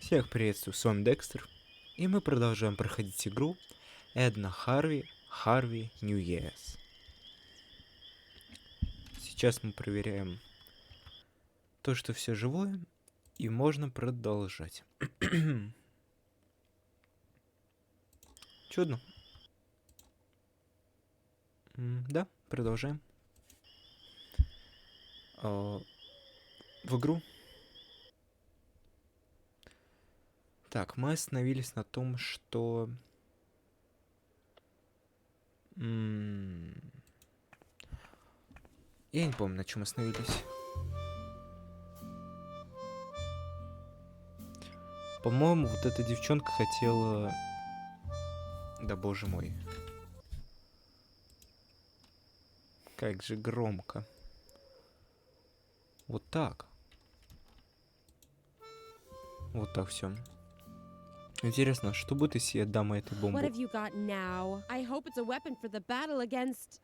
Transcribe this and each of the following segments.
Всех приветствую, с вами Декстер, и мы продолжаем проходить игру Edna, Harvey, New Year's. Сейчас мы проверяем то, что все живое, и можно продолжать. Чудно. Да, продолжаем. В игру. Так, мы остановились на том, что... Я не помню, на чем остановились. По-моему, вот эта девчонка хотела... Да боже мой. Как же громко. Вот так. Вот так все. Интересно, что будет, если я дам этой бомбу? What have you got now? I hope it's a weapon for the battle against...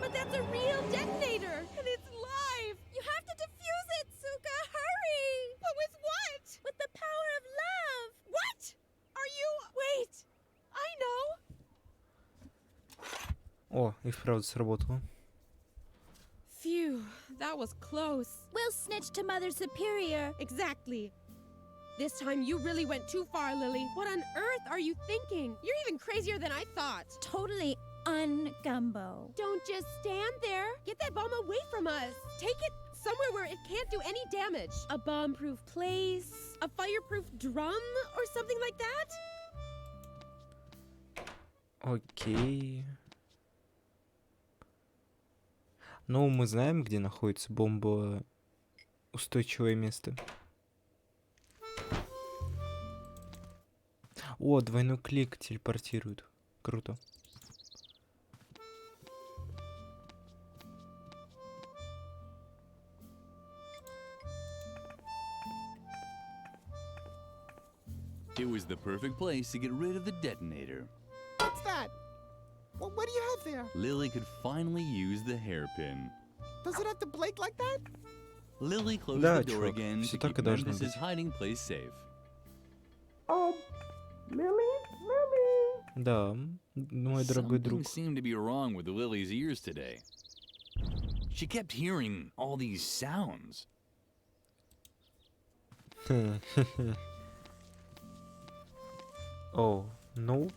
But that's a real detonator! And it's live! You have to defuse it, Suka! Hurry! But with what? With the power of love! What? Are you... Wait! I know! О, и вправду сработало. Phew, that was close. We'll snitch to Mother Superior. Exactly. This time you really went too far, Lily. What on earth are you thinking? You're even crazier than I thought. Totally un-gumbo. Don't just stand there. Get that bomb away from us. Take it somewhere where it can't do any damage. A bomb-proof place, a fireproof drum, or something like that? Окей. Ну, мы знаем, где находится бомбоустойчивое место. О, двойной клик телепортирует. Круто. It was the perfect place to get rid of the detonator. What's that? Well, what do you have there? Lily could finally use the hairpin. Does it have to blink like that? Lily closed Да, the door чувак, again всё to так keep и должно Memphis's быть. hiding place safe. Lily? Да, мой дорогой друг. Something seemed to be wrong with Lily's ears today. She kept hearing all these sounds. О, ну.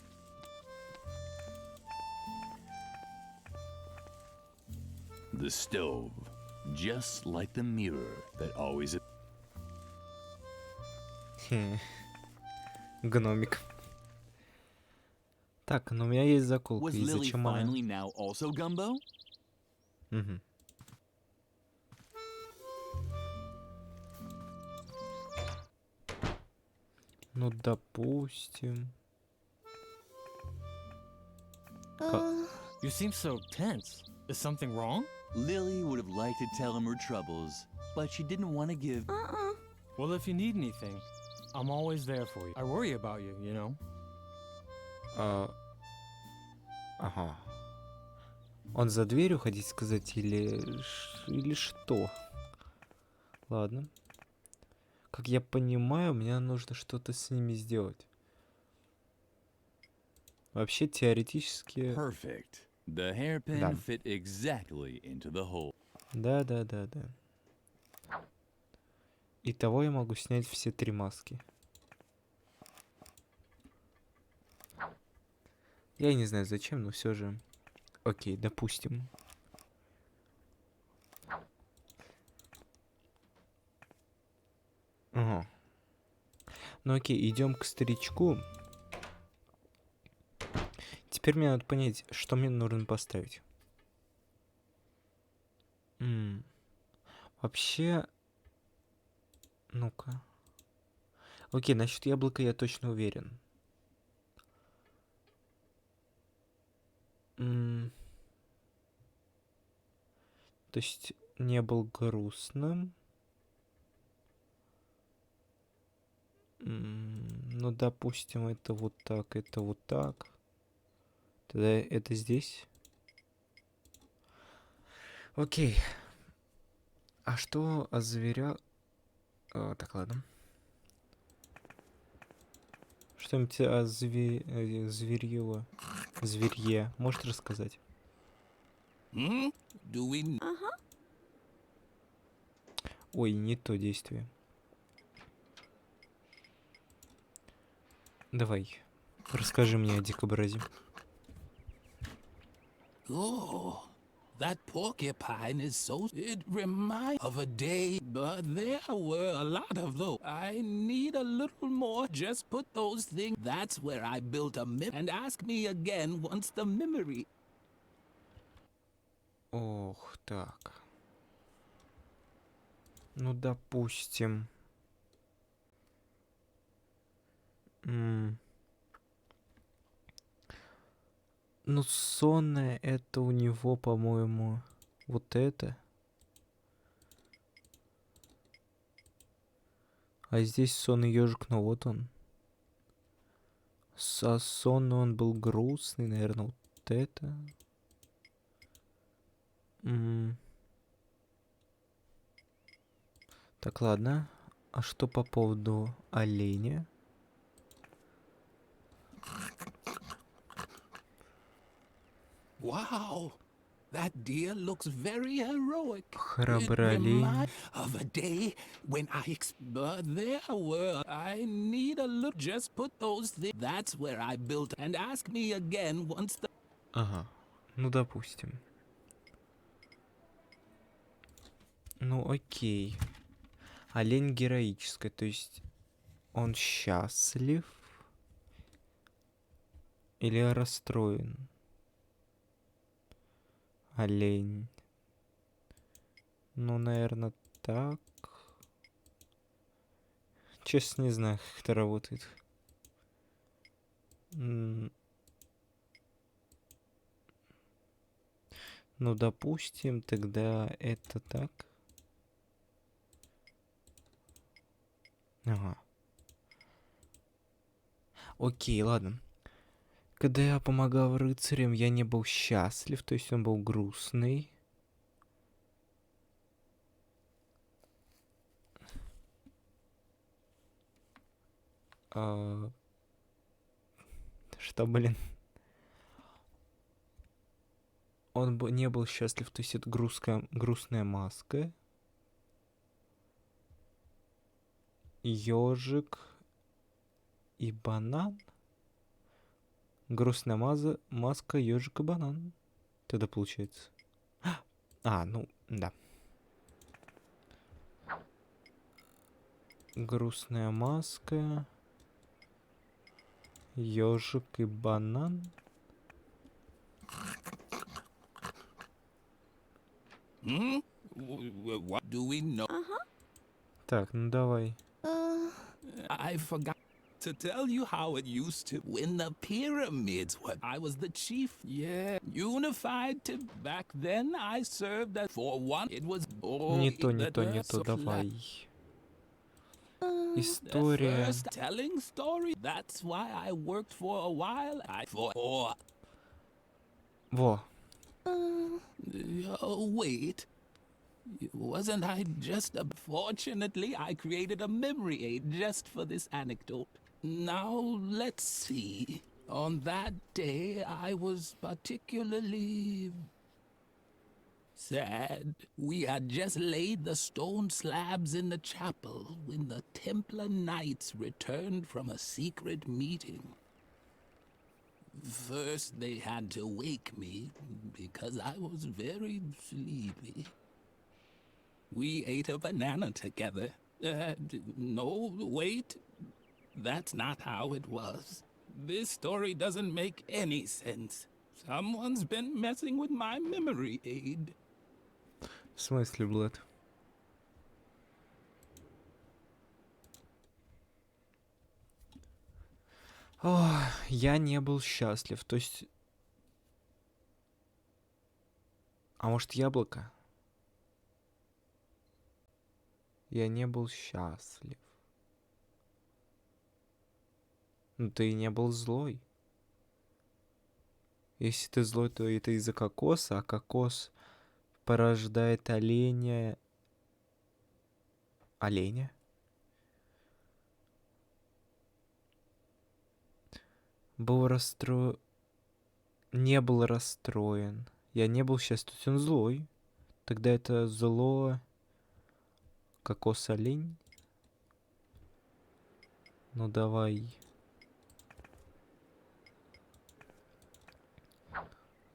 The stove, just like the mirror that always... Гномик. Так, ну у меня есть заколка. Was И Lily зачем она? finally now also gumbo? Мгм. Ну, допустим. You seem so tense. Is something wrong? Lily would have liked to tell him her troubles, but she didn't want to give... Well, if you need anything, I'm always there for you. I worry about you, you know? Ага. Он за дверью, хотите сказать, или что? Ладно. Как я понимаю, мне нужно что-то с ними сделать. Вообще, теоретически... Perfect. The hairpin Да. fit exactly into the hole. Да. Итого я могу снять все 3 маски. Я не знаю зачем, но все же. Окей, допустим. Ага. Ну окей, идем к старичку. Теперь мне надо понять, что мне нужно поставить. Вообще... Ну-ка. Окей, насчет яблока я точно уверен. То есть не был грустным. Ну, допустим, это вот так, это вот так. Тогда это здесь. Окей. А что о зверях? Так, ладно. Что-нибудь о зверье можешь рассказать? Hmm? Do we Uh-huh. Ой, не то действие. Давай, расскажи мне о дикобразе. Oh, that porcupine is so. It reminds of a day, but there were a lot of those. I need a little more. Just put those things. That's where I built a myth. And ask me again once the memory. Ох, так. Ну, допустим. Ну, сонное это у него, по-моему, вот это. А здесь сонный ежик, ну вот он. Сонный он был грустный, наверное, вот это. Так, ладно. А что по поводу оленя? Wow, that deer looks very heroic. Храбрый It олень. reminds of a day when but there were. I need a little. Just put those things. That's where I built. And ask me again once the. Ага. Ну, допустим. Ну, окей. Олень героический, то есть он счастлив или расстроен? Олень. Ну, наверное, так. Честно, не знаю, как это работает. Ну, допустим, тогда это так. Ага. Окей, ладно. Когда я помогал рыцарям, я не был счастлив, то есть он был грустный. Что, блин? Он не был счастлив, то есть это грустная маска. Ежик и банан. Грустная маска, ежик и банан. Тогда получается. Ну, да. Грустная маска, ежик и банан. Hmm? What do we know? Так, ну давай. I forgot to tell you how it used to when the pyramids were. I was the chief. Yeah, unified to back then. I served as for one. It was Не то, давай. История. First telling story. That's why I worked for a while. Во. Wait. Wasn't I just fortunately I created a memory aid just for this anecdote. Now let's see. On that day I was particularly sad. We had just laid the stone slabs in the chapel when the Templar Knights returned from a secret meeting. First they had to wake me because I was very sleepy. We ate a banana together. No, wait. That's not how it was. This story doesn't make any sense. Someone's been messing with my memory aid. В смысле, Блэд? Я не был счастлив. То есть... А может, яблоко? Я не был счастлив. Ну, ты и не был злой. Если ты злой, то это из-за кокоса, а кокос порождает оленя. Оленя? был расстроен. Не был расстроен. Я не был счастлив. То есть он злой. Тогда это зло... Кокос-олень. Ну давай.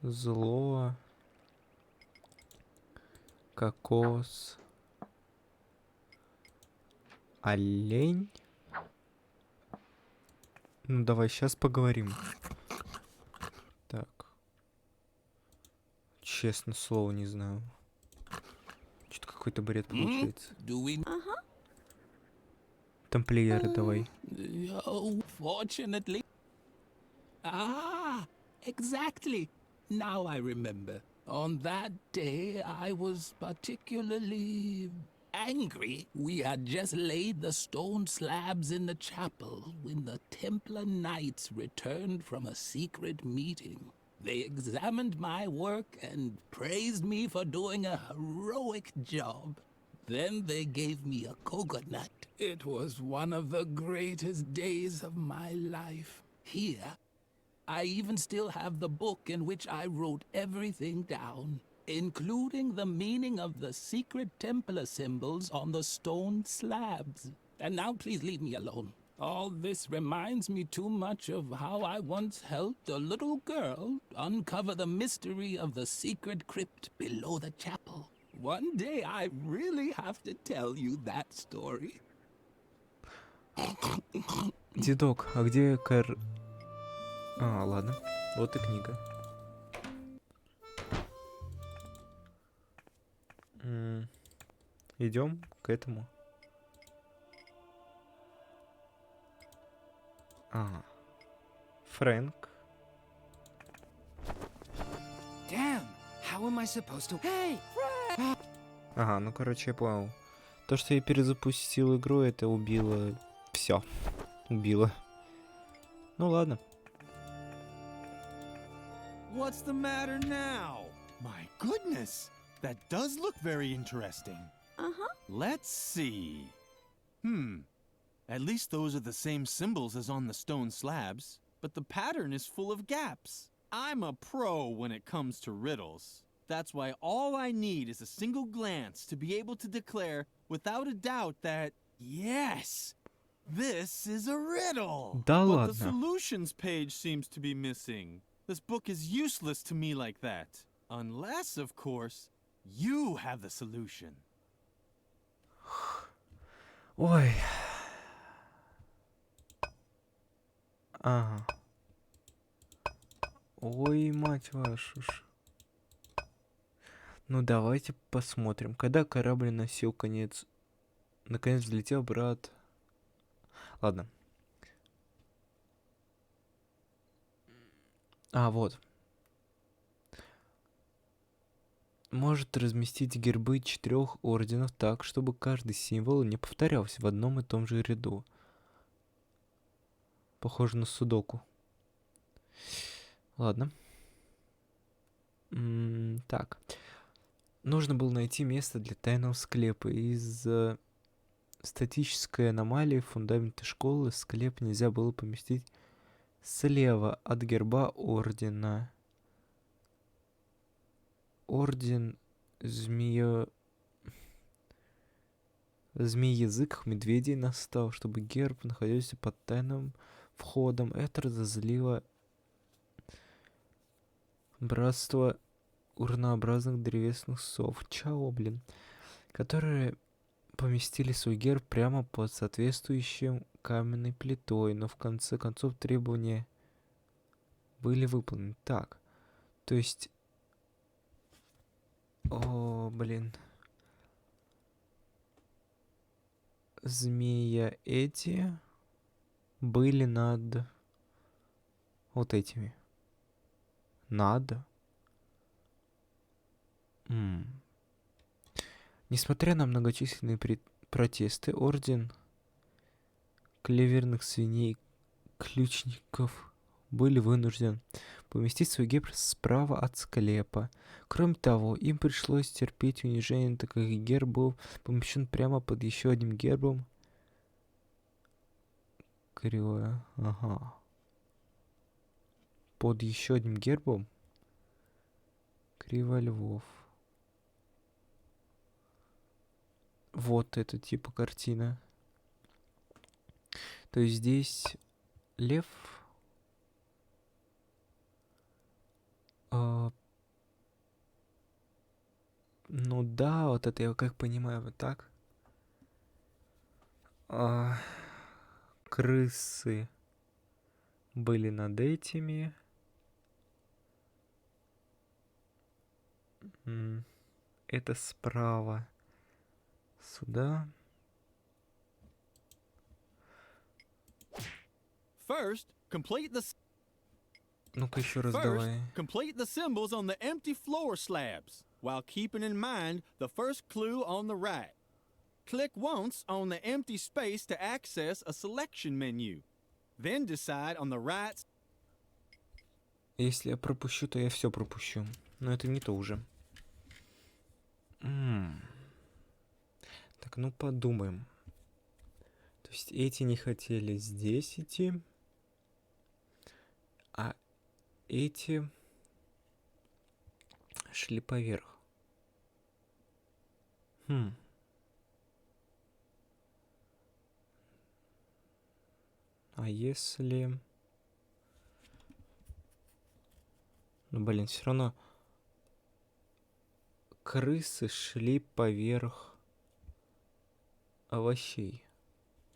Зло. Кокос. Олень. Ну давай сейчас поговорим. Так. Честно, слово не знаю. Что-то какой-то бред получается. Do we? Тамплиеры давай. Oh, fortunately. Ah, exactly. Now I remember. On that day, I was particularly angry. We had just laid the stone slabs in the chapel when the Templar Knights returned from a secret meeting. They examined my work and praised me for doing a heroic job. Then they gave me a coconut. It was one of the greatest days of my life. Here, I even still have the book in which I wrote everything down, including the meaning of the secret Templar symbols on the stone slabs. And now please leave me alone. All this reminds me too much of how I once helped a little girl uncover the mystery of the secret crypt below the chapel. One day I really have to tell you that story. Дедок, а где А, ладно. Вот и книга. Идем к этому. Ага. Фрэнк. Damn, how am I supposed to? Hey! Ага, ну короче, я понял. То, что я перезапустил игру, это убило... Все. Убило. Ну ладно. What's the matter now? My goodness, that does look very interesting. Uh-huh. Let's see. At least those are the same symbols as on the stone slabs, but the pattern is full of gaps. I'm a pro when it comes to riddles. That's why all I need is a single glance to be able to declare without a doubt that, yes, this is a riddle. Да But ладно. the solutions page seems to be missing. This book is useless to me like that. Unless, of course, you have the solution. Ой. Ага. Ой, мать вашу ж. Ну давайте посмотрим. Когда корабль носил конец... Наконец взлетел брат... Ладно. А, вот. Может разместить гербы 4 орденов так, чтобы каждый символ не повторялся в одном и том же ряду. Похоже на судоку. Ладно. Так. Нужно было найти место для тайного склепа. Из-за статической аномалии фундамента школы склеп нельзя было поместить слева от герба ордена. Орден змеязыках медведей настал, чтобы герб находился под тайным входом. Это разозлило братство урнообразных древесных сов. Чао, блин. Которые поместили свой герб прямо под соответствующим каменной плитой, но в конце концов требования были выполнены. Так, то есть... О, блин. Змея эти были над вот этими. Надо. Несмотря на многочисленные протесты, орден клеверных свиней ключников были вынуждены поместить свой герб справа от склепа. Кроме того, им пришлось терпеть унижение, так как герб был помещен прямо под еще одним гербом. Кривое. Ага. под еще одним гербом. Криво львов. Вот это типа картина. То есть здесь лев. Ну да, вот это я как понимаю, вот так. Крысы были над этими. Это справа. Сюда. First, complete the Ну-ка еще раз First, давай. complete the symbols on the empty floor slabs, while keeping in mind the first clue on the right. Click once on the empty space to access a selection menu. Then decide on the right. Если я пропущу, то я все пропущу. Но это не то уже. Так, ну подумаем. То есть эти не хотели здесь идти. А эти шли поверх. А если... Ну, блин, все равно крысы шли поверх овощей.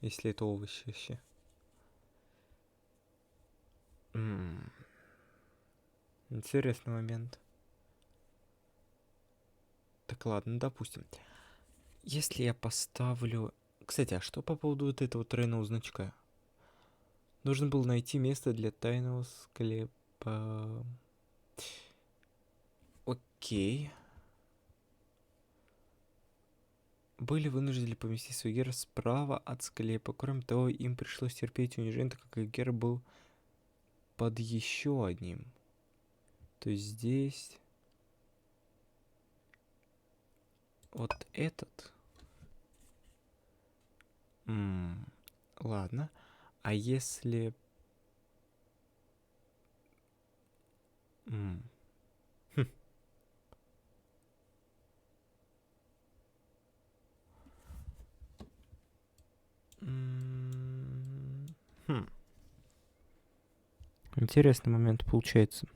Если это овощи вообще. Интересный момент. Так, ладно, допустим. Если я поставлю... Кстати, а что по поводу вот этого тройного значка? Нужно было найти место для тайного склепа. Окей. Были вынуждены поместить свой герб справа от склепа. Кроме того, им пришлось терпеть унижение, так как их герб был под еще одним. То есть здесь... Вот этот. Ладно. А если... Интересный момент получается.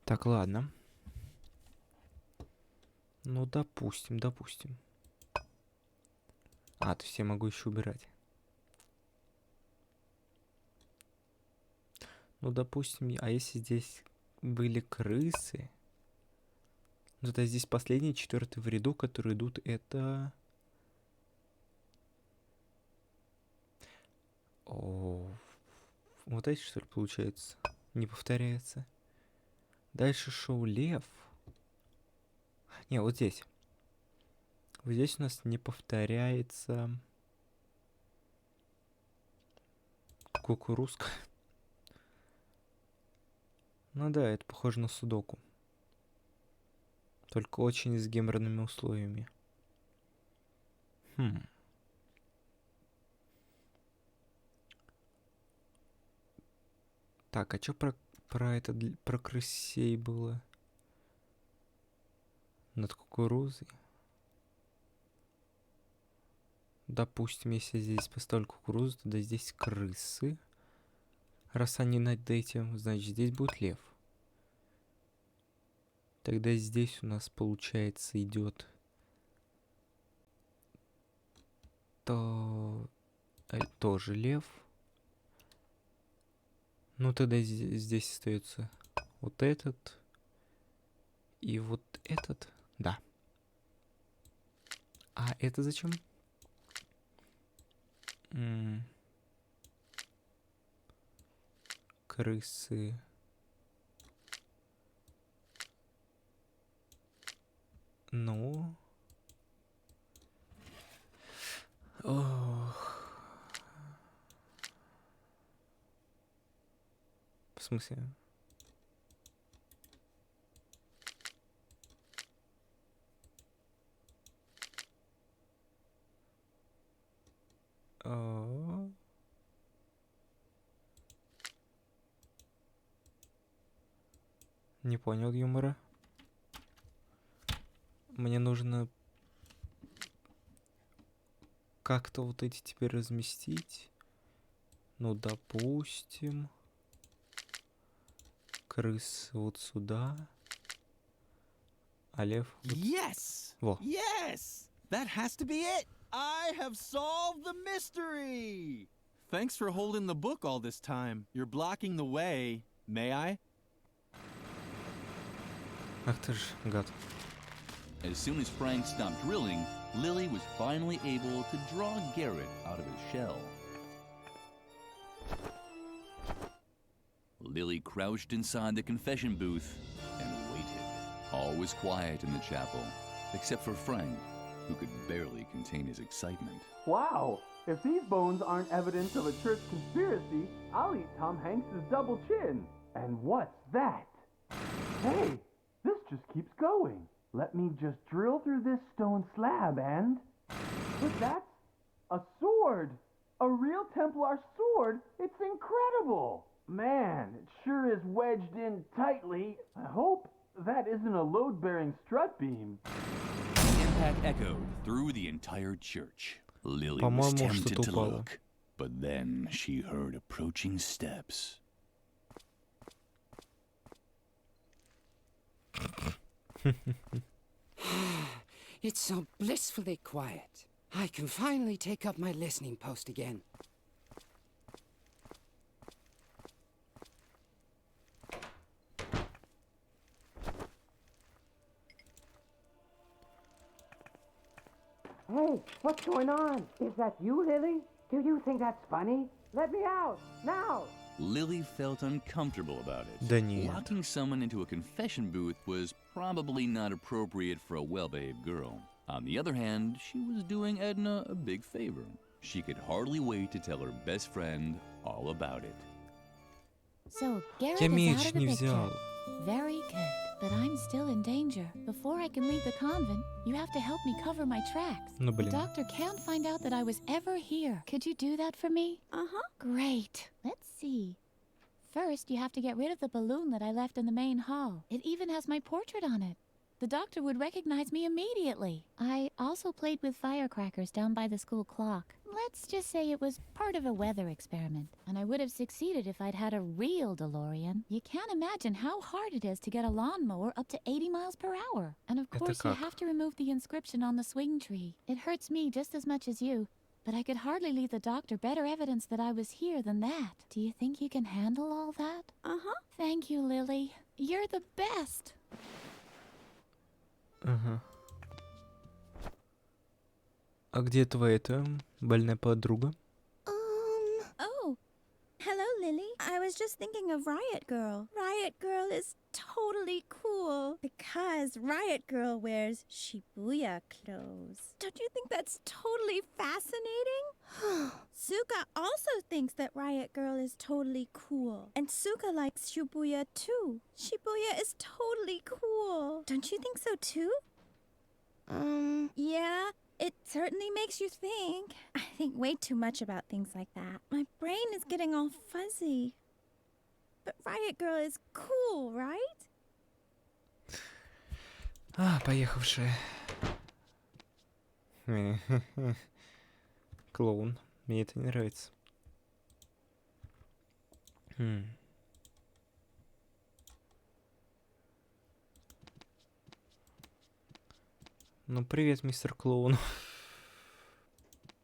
Так, ладно. Ну, допустим. То есть я могу еще убирать. Ну, допустим, а если здесь были крысы? Ну, то здесь последний, 4-й в ряду, которые идут, это... Вот эти, что ли, получается? Не повторяется. Дальше шоу лев. Не, вот здесь. Вот здесь у нас не повторяется... Кукурузка. Ну да, это похоже на судоку. Только очень с геморными условиями. Так, а что про крысей было? Над кукурузой? Допустим, если здесь поставлю кукурузу, тогда здесь крысы. Раз они над этим, значит, здесь будет лев. Тогда здесь у нас, получается, идет тоже лев. Ну, тогда здесь остается вот этот и вот этот. Да. А это зачем? Крысы. Ну. Ох. В смысле? Не понял юмора. Мне нужно как-то вот эти теперь разместить. Ну, допустим, крыс вот сюда, а лев вот... Yes! Во. Yes! That has to be it! I have solved the mystery! Thanks for holding the book all this time. You're blocking the way. May I? Ах ты ж, гад. As soon as Frank stopped drilling, Lily was finally able to draw Garrett out of his shell. Lily crouched inside the confession booth and waited. All was quiet in the chapel, except for Frank, who could barely contain his excitement. Wow! If these bones aren't evidence of a church conspiracy, I'll eat Tom Hanks's double chin. And what's that? Hey! This just keeps going. Let me just drill through this stone slab and... But that's a sword! A real Templar sword! It's incredible! Man, it sure is wedged in tightly. I hope that isn't a load-bearing strut beam. The impact echoed through the entire church. Lily was По-моему, tempted что-то to упало. look, but then she heard approaching steps. It's so blissfully quiet. I can finally take up my listening post again. Hey, what's going on? Is that you, Lily? Do you think that's funny? Let me out, now! Lily felt uncomfortable about it. Да нет. Locking someone into a confession booth was probably not appropriate for a well-behaved girl. On the other hand, she was doing Edna a big favor. She could hardly wait to tell her best friend all about it. So Garrett Я is out меч of the не picture. взял. Very good. But I'm still in danger. Before I can leave the convent, you have to help me cover my tracks. Ну The блин. doctor can't find out that I was ever here. Could you do that for me? Uh-huh. Great. Let's see. First, you have to get rid of the balloon that I left in the main hall. It even has my portrait on it. The doctor would recognize me immediately. I also played with firecrackers down by the school clock. Let's just say it was part of a weather experiment, and I would have succeeded if I'd had a real DeLorean. You can't imagine how hard it is to get a lawnmower up to 80 miles per hour. And of Это course, you как? have to remove the inscription on the swing tree. It hurts me just as much as you, but I could hardly leave the doctor better evidence that I was here than that. Do you think you can handle all that? Uh-huh. Thank you, Lily. You're the best. Ага. А где твоя эта больная подруга? Oh. Hello, Lily. I was just thinking of Riot Girl. Riot Girl is totally cool because Riot Girl wears Shibuya clothes. Don't you think that's totally fascinating? Suka also thinks that Riot Girl is totally cool. And Suka likes Shibuya too. Shibuya is totally cool. Don't you think so too? Yeah, it certainly makes you think. I think way too much about things like that. My brain is getting all fuzzy. But Riot Girl is cool, right? А, поехавшая. Клоун. Мне это не нравится. Ну, привет, мистер Клоун.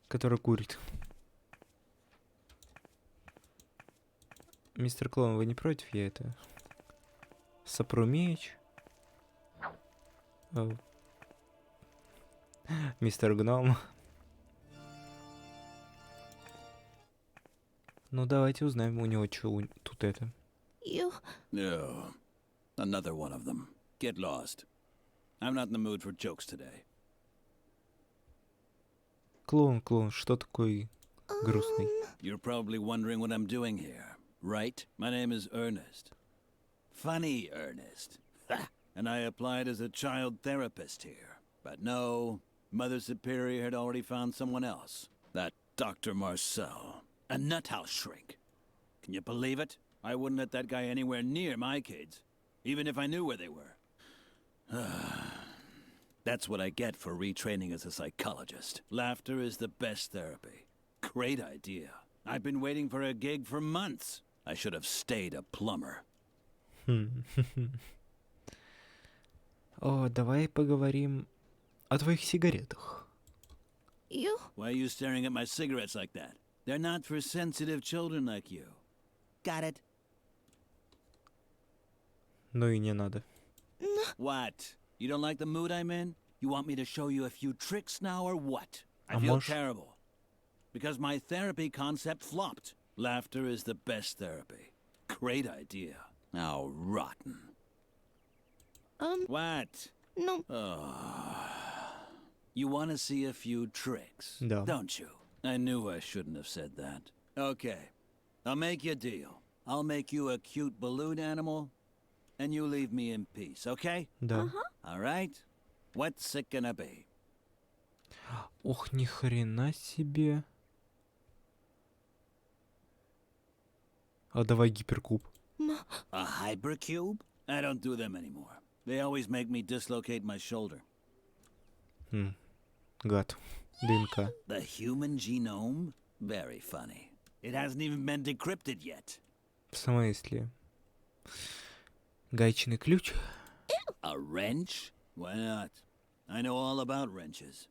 Который курит. Мистер Клоун, вы не против? Я это... Сопру меч. Мистер Гном. Ну, давайте узнаем у него, что тут это. You... No. Another one of them. Get lost. I'm not in the mood for jokes today. Клоун, что такой грустный? You're probably wondering what I'm doing here, right? My name is Ernest. Funny Ernest. And I applied as a child therapist here. But no, Mother Superior had already found someone else. That Dr. Marcel. A nuthouse shrink. Can you believe it? I wouldn't let that guy anywhere near my kids. even if I knew where they were. That's what I get for retraining as a psychologist. Laughter is the best therapy. Great idea. I've been waiting for a gig for months. I should have stayed a plumber. О, давай поговорим о твоих сигаретах. You? Why are you staring at my cigarettes like that? They're not for sensitive children like you. Got it? Ну и не надо. What? You don't like the mood I'm in? You want me to show you a few tricks now or what? I А feel можешь- terrible. Because my therapy concept flopped. Laughter is the best therapy. Great idea. How rotten. What? No. You want to see a few tricks, Да. don't you? I knew I shouldn't have said that. Okay. I'll make you a deal. I'll make you a cute balloon animal, and you leave me in peace, okay? Да. All right? What's it gonna be? Ох, ни хрена себе. А давай гиперкуб. A hypercube? I don't do them anymore. They always make me dislocate my shoulder. Гад. ДНК. The human genome? Very funny. It hasn't even been decrypted yet. В смысле? Гаечный ключ? A wrench? Why not? I know all about wrenches.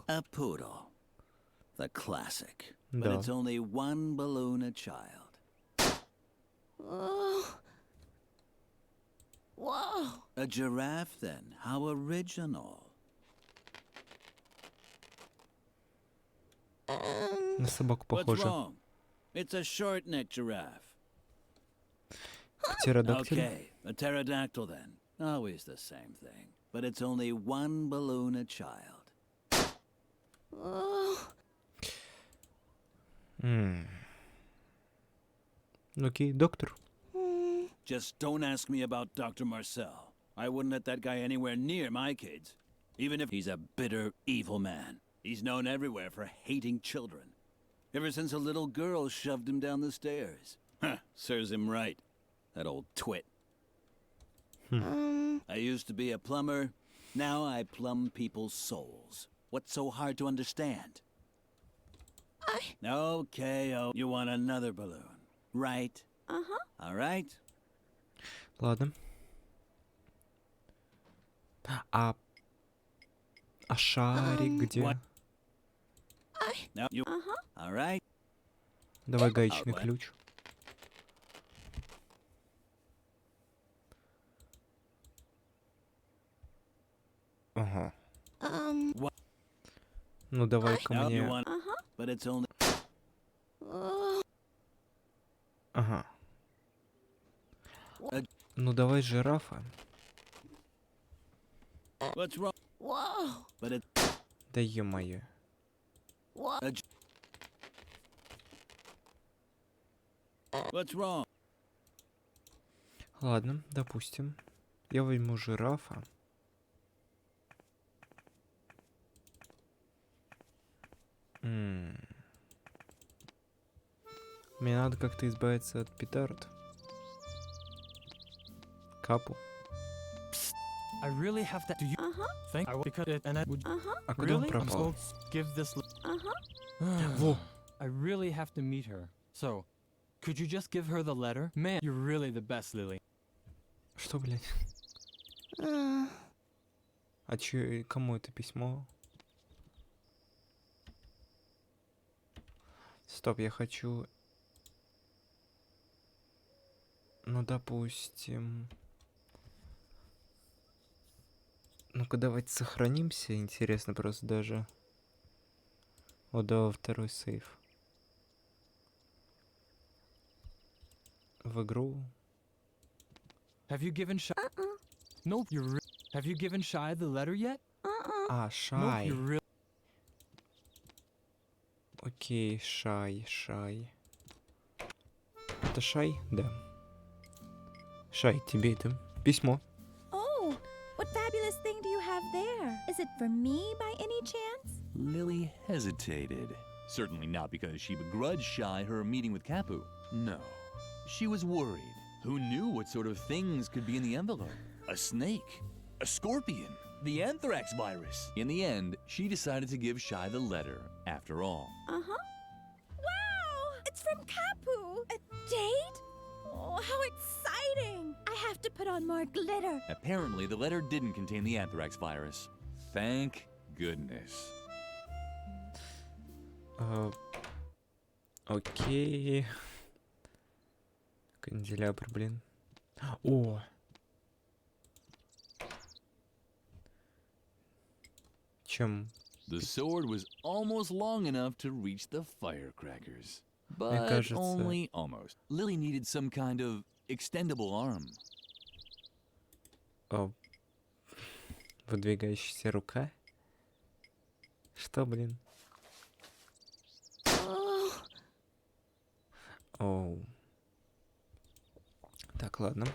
A poodle. The classic. But Да. it's only one balloon a child. Whoa. A giraffe, then. How original. На собаку What's похоже. wrong? It's a short-necked giraffe. Птеродактиль? Okay, a pterodactyl then. Always the same thing. But it's only one balloon a child. Окей, доктор. Just don't ask me about Dr. Marcel. I wouldn't let that guy anywhere near my kids. Even if he's a bitter, evil man. He's known everywhere for hating children. Ever since a little girl shoved him down the stairs. Huh, serves him right. That old twit. I used to be a plumber. Now I plumb people's souls. What's so hard to understand? Okay, oh, you want another balloon, right? All right. Ладно. А шарик где? what? No, you. All right. Давай гаечный what? ключ. Ага. What? Ну давай-ка No, you мне... want. But it's only. Ага. Uh, Ну давай жирафа. What's wrong? Whoa. But it. Да е-мое. A j- What's wrong? Ладно, допустим. Я возьму жирафа. Мне надо как-то избавиться от петард. Капу. I really have to. Do you think I will because it and I would А куда он really? I'm пропал? supposed to give this. Во! I really have to meet her. So, could you just give her the letter? Man, you're really the best, Lily. Что, блядь? А чё, кому это письмо? Стоп, я хочу... Ну, допустим... Ну-ка, давайте сохранимся. Интересно просто даже. Вот, давай второй сейв. В игру. Have you given Shy? Nope. Have you given Shy the letter yet? А, Nope. Шай. You really. Окей, Шай. Это Шай? Да. Шай, тебе это письмо. Oh, what fabulous thing do you have there? Is it for me by any chance? Lily hesitated. Certainly not because she begrudged Shy her meeting with Kapu. No. She was worried. Who knew what sort of things could be in the envelope? A snake? A scorpion? The anthrax virus? In the end, she decided to give Shy the letter, after all. Uh-huh. Wow! It's from Kapu! A date? Oh, how exciting! I have to put on more glitter. Apparently, the letter didn't contain the anthrax virus. Thank goodness. Окей. Канделябр, блин. О! Чем? The sword was almost long enough to reach the firecrackers. Мне But кажется... only almost. Lily needed some kind of extendable arm. О. Выдвигающаяся рука? Что, блин? Оу. Так, ладно.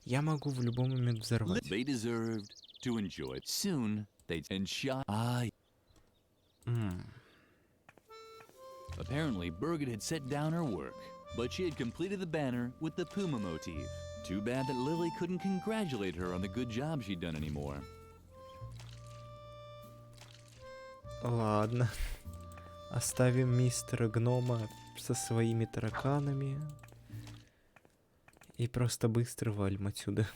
Я могу в любой момент взорвать. They deserved to enjoy it. Soon, they'd... And Shy... Apparently, Birgit had set down her work, but she had completed the banner with the puma motif. Too bad that Lily couldn't congratulate her on the good job she'd done anymore. Ладно. Оставим мистера Гнома со своими тараканами. И просто быстро валим отсюда.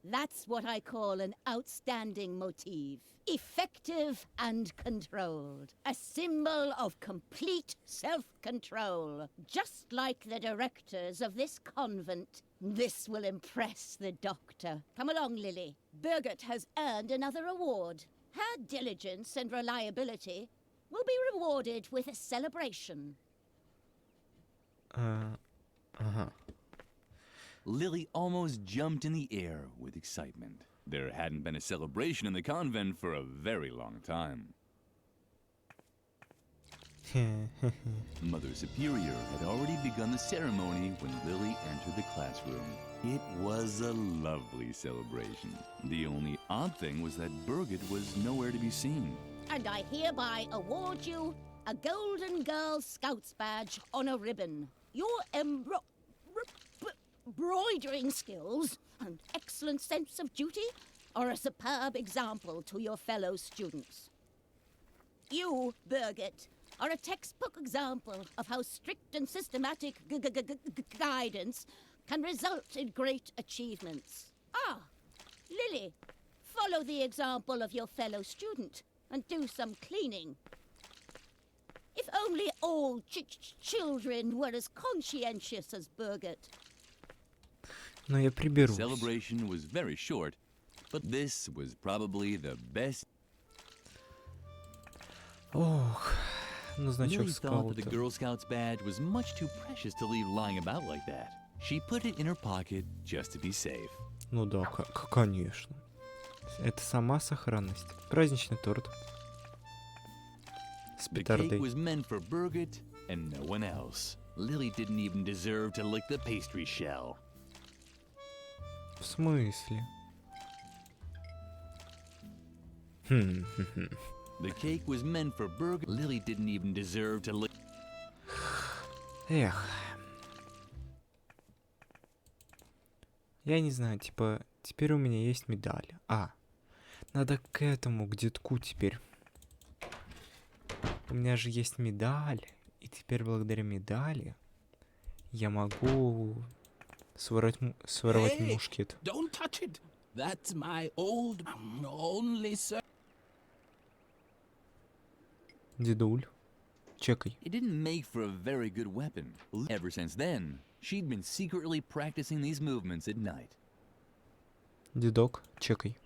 That's what I call an outstanding motif. Effective and controlled. A symbol of complete self-control. Just like the directors of this convent. This will impress the doctor. Come along, Lily. Birgit has earned another award. Her diligence and reliability will be rewarded with a celebration. Lily almost jumped in the air with excitement. There hadn't been a celebration in the convent for a very long time. Mother Superior had already begun the ceremony when Lily entered the classroom. It was a lovely celebration. The only odd thing was that Birgit was nowhere to be seen. And I hereby award you a Golden Girl Scouts badge on a ribbon. Your embroidering skills and excellent sense of duty are a superb example to your fellow students. You, Birgit, are a textbook example of how strict and systematic guidance can result in great achievements. Lily, follow the example of your fellow student and do some cleaning. If only all children were as conscientious as Birgit. Но я приберусь. Celebration was very short, but this was probably the best. Ох, ну значок Lily thought that the скаута. Girl Scouts badge was much too precious to leave lying about like that. She put it in her pocket just to be safe. Ну да, конечно. Это сама сохранность. Праздничный торт. С The cake петардой. was meant for Birgit and no one else. Lily didn't even deserve to lick the pastry shell. В смысле? The cake was meant for Birgit. Lily didn't even deserve to lick. Эх. Я не знаю, типа, теперь у меня есть медаль. Надо к этому, к детку теперь. У меня же есть медаль. И теперь благодаря медали я могу своровать Hey, мушкет. Don't touch it. That's my old, only son. Дедуль, чекай. It didn't make for a very good weapon. Ever since then, she'd been secretly practicing these movements at night. Дедок, чекай.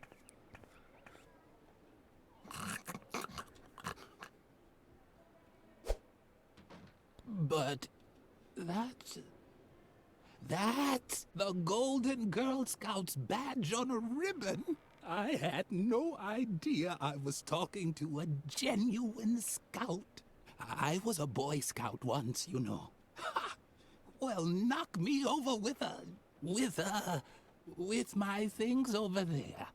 But that's the Golden Girl Scouts badge on a ribbon. I had no idea I was talking to a genuine scout. I was a Boy Scout once, you know. Well, knock me over with my things over there.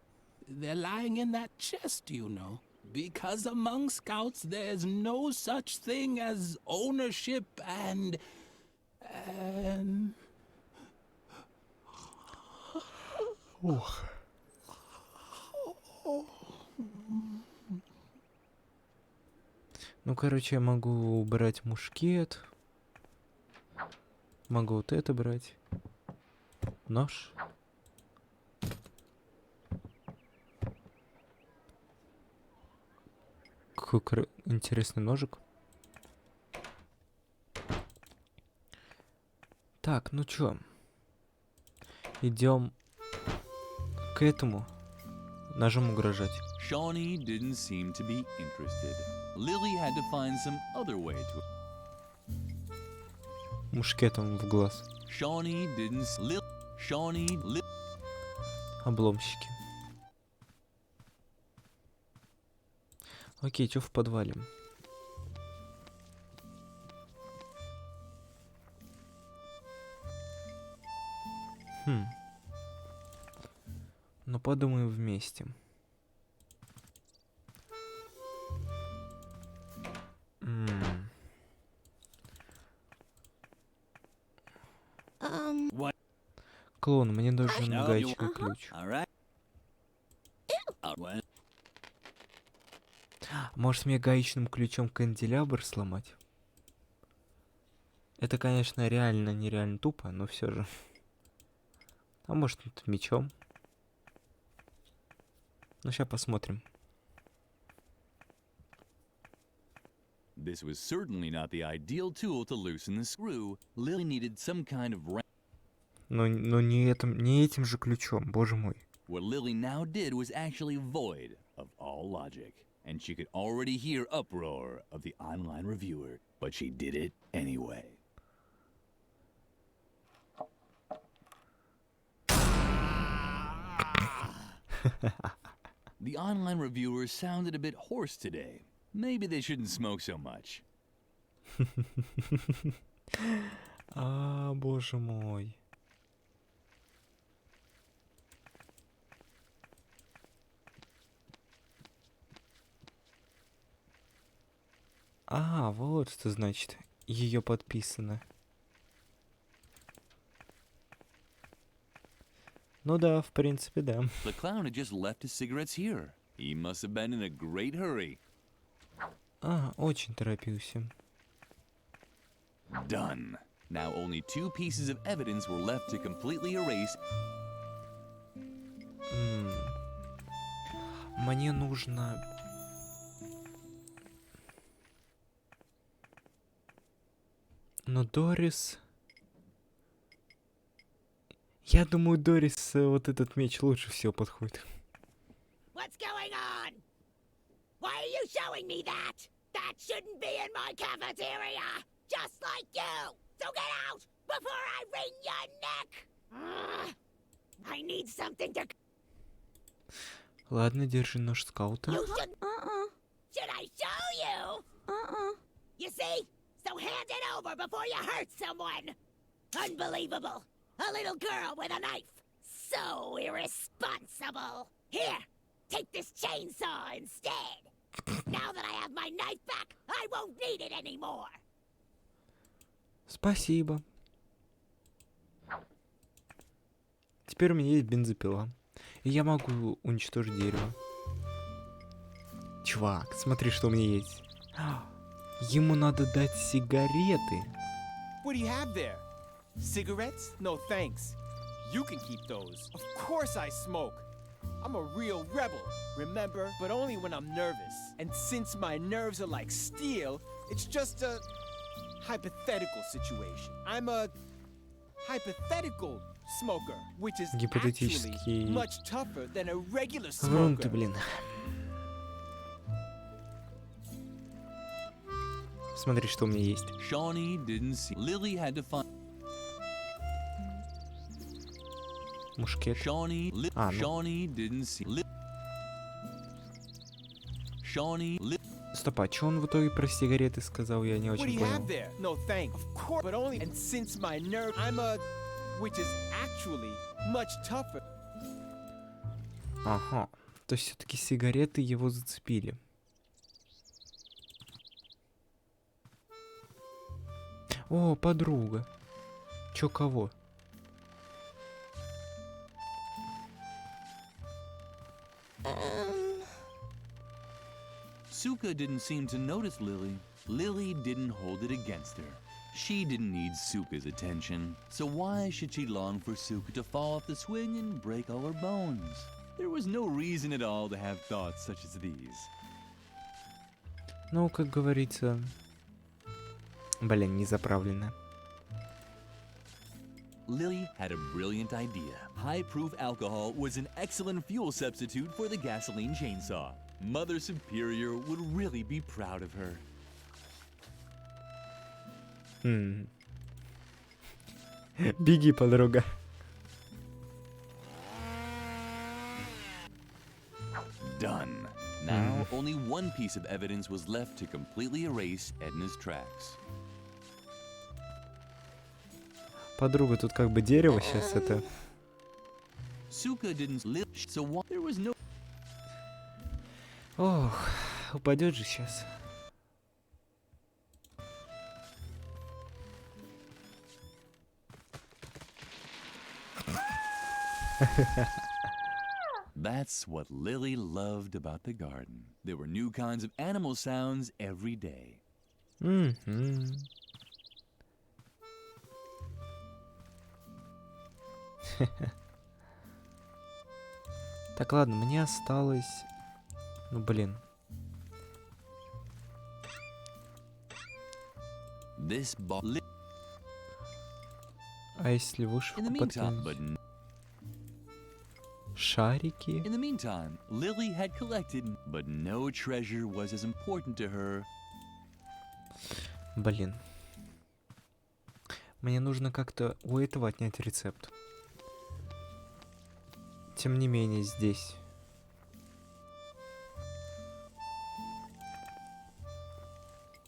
They're lying in that chest, you know. Because among scouts, there's no such thing as ownership and... Ух. Ну, короче, я могу брать мушкет. Могу вот это брать. Нож. Какой интересный ножик. Так, ну чё? Идем к этому. Ножом угрожать. Shawnee didn't seem to be interested. Lily had to find some other way to... Мушкетом в глаз. Shawnee didn't... Shawnee... Обломщики. Окей, чё в подвале? Ну, подумаем вместе. Клоун, мне нужен гаечный ключ. Может, мне гаечным ключом канделябр сломать? Это, конечно, реально нереально тупо, но все же. А может, мечом? Ну, сейчас посмотрим. This was certainly not the ideal tool to loosen the screw. Lily needed some kind of... Но не этим же ключом, боже мой. What Lily now did was actually void of all logic, and she could already hear uproar of the online reviewer, but she did it anyway. The online reviewers sounded a bit hoarse today. Maybe they shouldn't smoke so much. Боже мой. Вот что значит. Ее подписано. Ну да, в принципе, да. The clown had just left his cigarettes here. He must have been in a great hurry. Очень торопился. Done. Now only 2 pieces of evidence were left to completely erase. Мне нужно... Но Дорис... Я думаю, Дорис вот этот меч лучше всего подходит. What's going on? Why are you showing me that? That shouldn't be in my cafeteria! Just like you! So get out before I wring your neck! I need something to... Ладно, держи нож скаута. You should... Should I show you? You see? So hand it over before you hurt someone! Unbelievable! A little girl with a knife! So irresponsible! Here! Take this chainsaw instead! Now that I have my knife back, I won't need it anymore! Спасибо. Теперь у меня есть бензопила. И я могу уничтожить дерево. Чувак, смотри, что у меня есть. Ему надо дать сигареты. What do you have there? Cigarettes? No thanks. You can keep those. Of course I smoke. I'm a real rebel, remember? But only when I'm nervous. And since my nerves are like steel, it's just a hypothetical situation. I'm a hypothetical smoker, which is actually much tougher than a regular Врун ты, smoker. блин. Смотри, что у меня есть. Shawnee didn't see. Lily had to find. Мушкет. Shawnee. Shawnee didn't see. Shawnee. Стоп, а чё он в итоге про сигареты сказал? Я не What do очень you have понял. there? No thanks. Of course, but only. And since my nerve, I'm a, which is actually much tougher. Ага. То есть все-таки сигареты его зацепили. О, подруга. Чё кого? Suka didn't seem to notice Lily. Lily didn't hold it against her. She didn't need Suka's attention, so why should she long for Suka to fall off the swing and break all her bones? There was no reason at all to have thoughts such as these. Ну, как говорится... Блин, не заправлено. Lily had a brilliant idea. High-proof alcohol was an excellent fuel substitute for the gasoline chainsaw. Mother Superior would really be proud of her. Беги, подруга. Done. Now, only one piece of evidence was left to completely erase Edna's tracks. Подруга, тут как бы дерево сейчас это... Suka didn't live, so why there was no... Ох, упадет же сейчас. That's what Lily loved about the garden. There were new kinds of animal sounds every day. Так, ладно, мне осталось... Ну, блин. This ball... А если In the вышивку meantime, подкинуть? but Шарики? in the meantime, Lily had collected, but no treasure was as important to her. Блин. Мне нужно как-то у этого отнять рецепт. Тем не менее, здесь.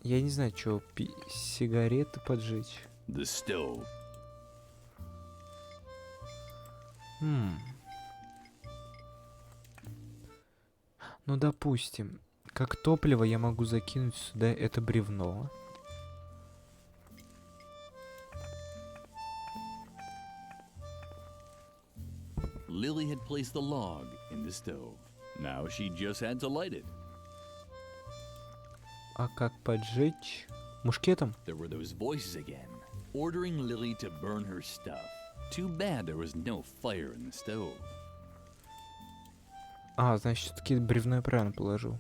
Я не знаю, что сигареты поджечь. The stove. Ну, допустим, как топливо я могу закинуть сюда это бревно. Lily had placed the log in the stove. Now she just had to light it. А как поджечь? Мушкетом? There were those voices again, ordering Lily to burn her stuff. Too bad there was no fire in the stove. А, значит, все-таки бревно я правильно положил.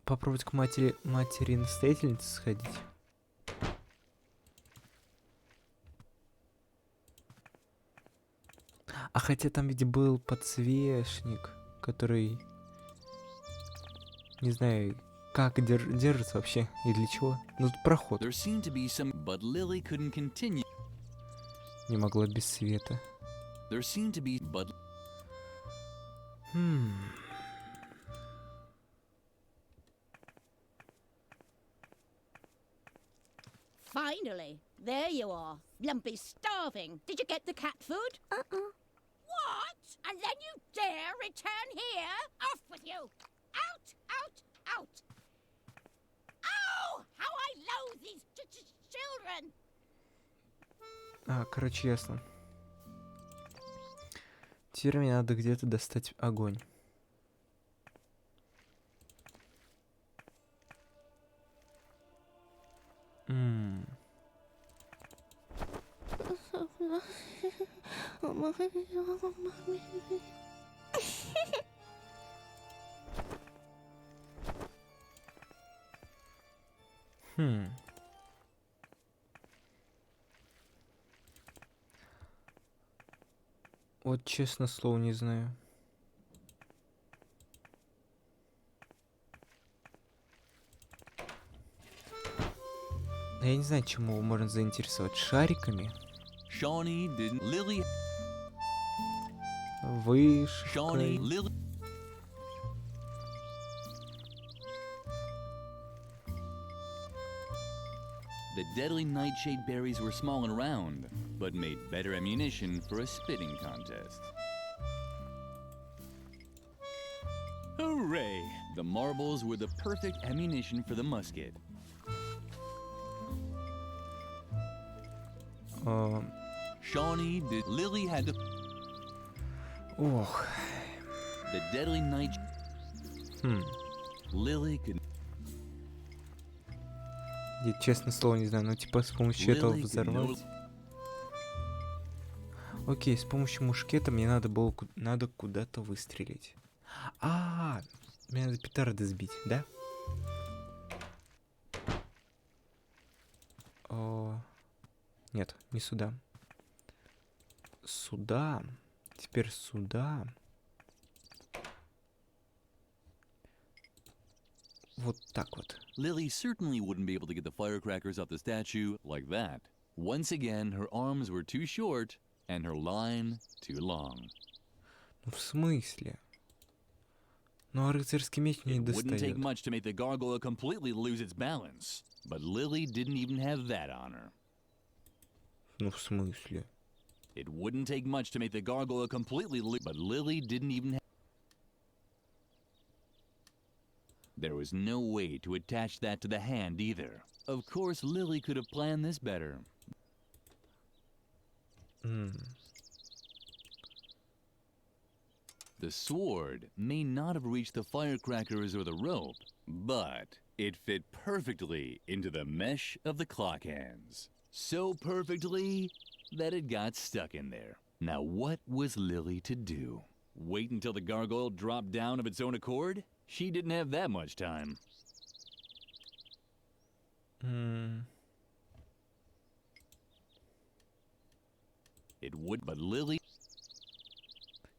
Попробовать к матери-настоятельнице сходить. А хотя там ведь был подсвечник, который... Не знаю, как держится вообще и для чего. Ну, тут проход. There seemed to be some, but Lily couldn't continue. Не могла без света. There seemed to be, but... Finally, there you are. Lumpy's starving. Did you get the cat food? What? And then you dare return here? Off with you! Out! Out! Out! Oh! How I loathe these children! А, короче, ясно. Теперь мне надо где-то достать огонь. Вот честно слово не знаю. Я не знаю, чему его можно заинтересовать. Шариками? Shawnee didn't... Lily... Вышивкой. Lily. The deadly nightshade berries were small and round, but made better ammunition for a spitting contest. Hooray! The marbles were the perfect ammunition for the musket. Shawnee did. Lily had to. Ох. The deadly night. Lily could. Я честно слово не знаю, но типа с помощью этого Lily could взорвать. Окей, с помощью мушкета мне надо было надо куда-то выстрелить. Мне надо петарды сбить, да? Нет, не сюда. Сюда. Теперь сюда. Вот так вот. Lily certainly wouldn't be able to get the firecrackers off the statue like that. Once again, her arms were too short and her line too long. Ну в смысле? Ну а рыцарский меч не It wouldn't take достает. much to make the gargoyle completely lose its balance, but Lily didn't even have that on her. Ну в смысле? It wouldn't take much to make the gargoyle completely lose, but Lily didn't even have. There was no way to attach that to the hand either. Of course, Lily could have planned this better. The sword may not have reached the firecrackers or the rope, but it fit perfectly into the mesh of the clock hands. So perfectly that it got stuck in there. Now what was Lily to do? Wait until the gargoyle dropped down of its own accord? She didn't have that much time. It would, but Lily...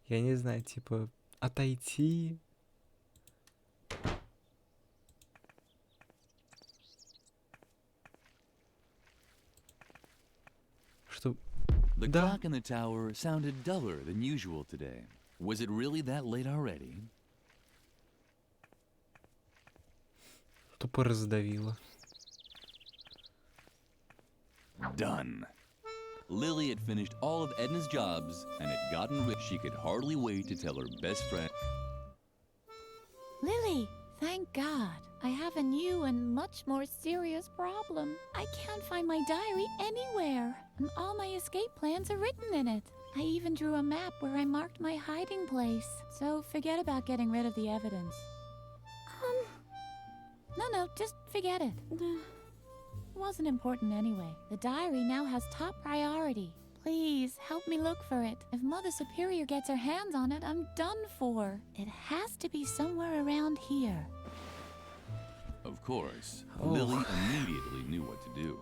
Я не знаю, типа, отойти. Что? The Да. clock in the tower sounded duller than usual today. Was it really that late already? Тупо раздавило. Done. Lily had finished all of Edna's jobs and had gotten rich. She could hardly wait to tell her best friend. Lily, thank God. I have a new and much more serious problem. I can't find my diary anywhere, and all my escape plans are written in it. I even drew a map where I marked my hiding place. So forget about getting rid of the evidence. No, just forget it. It wasn't important anyway. The diary now has top priority. Please, help me look for it. If Mother Superior gets her hands on it, I'm done for. It has to be somewhere around here. Of course, Lily immediately knew what to do.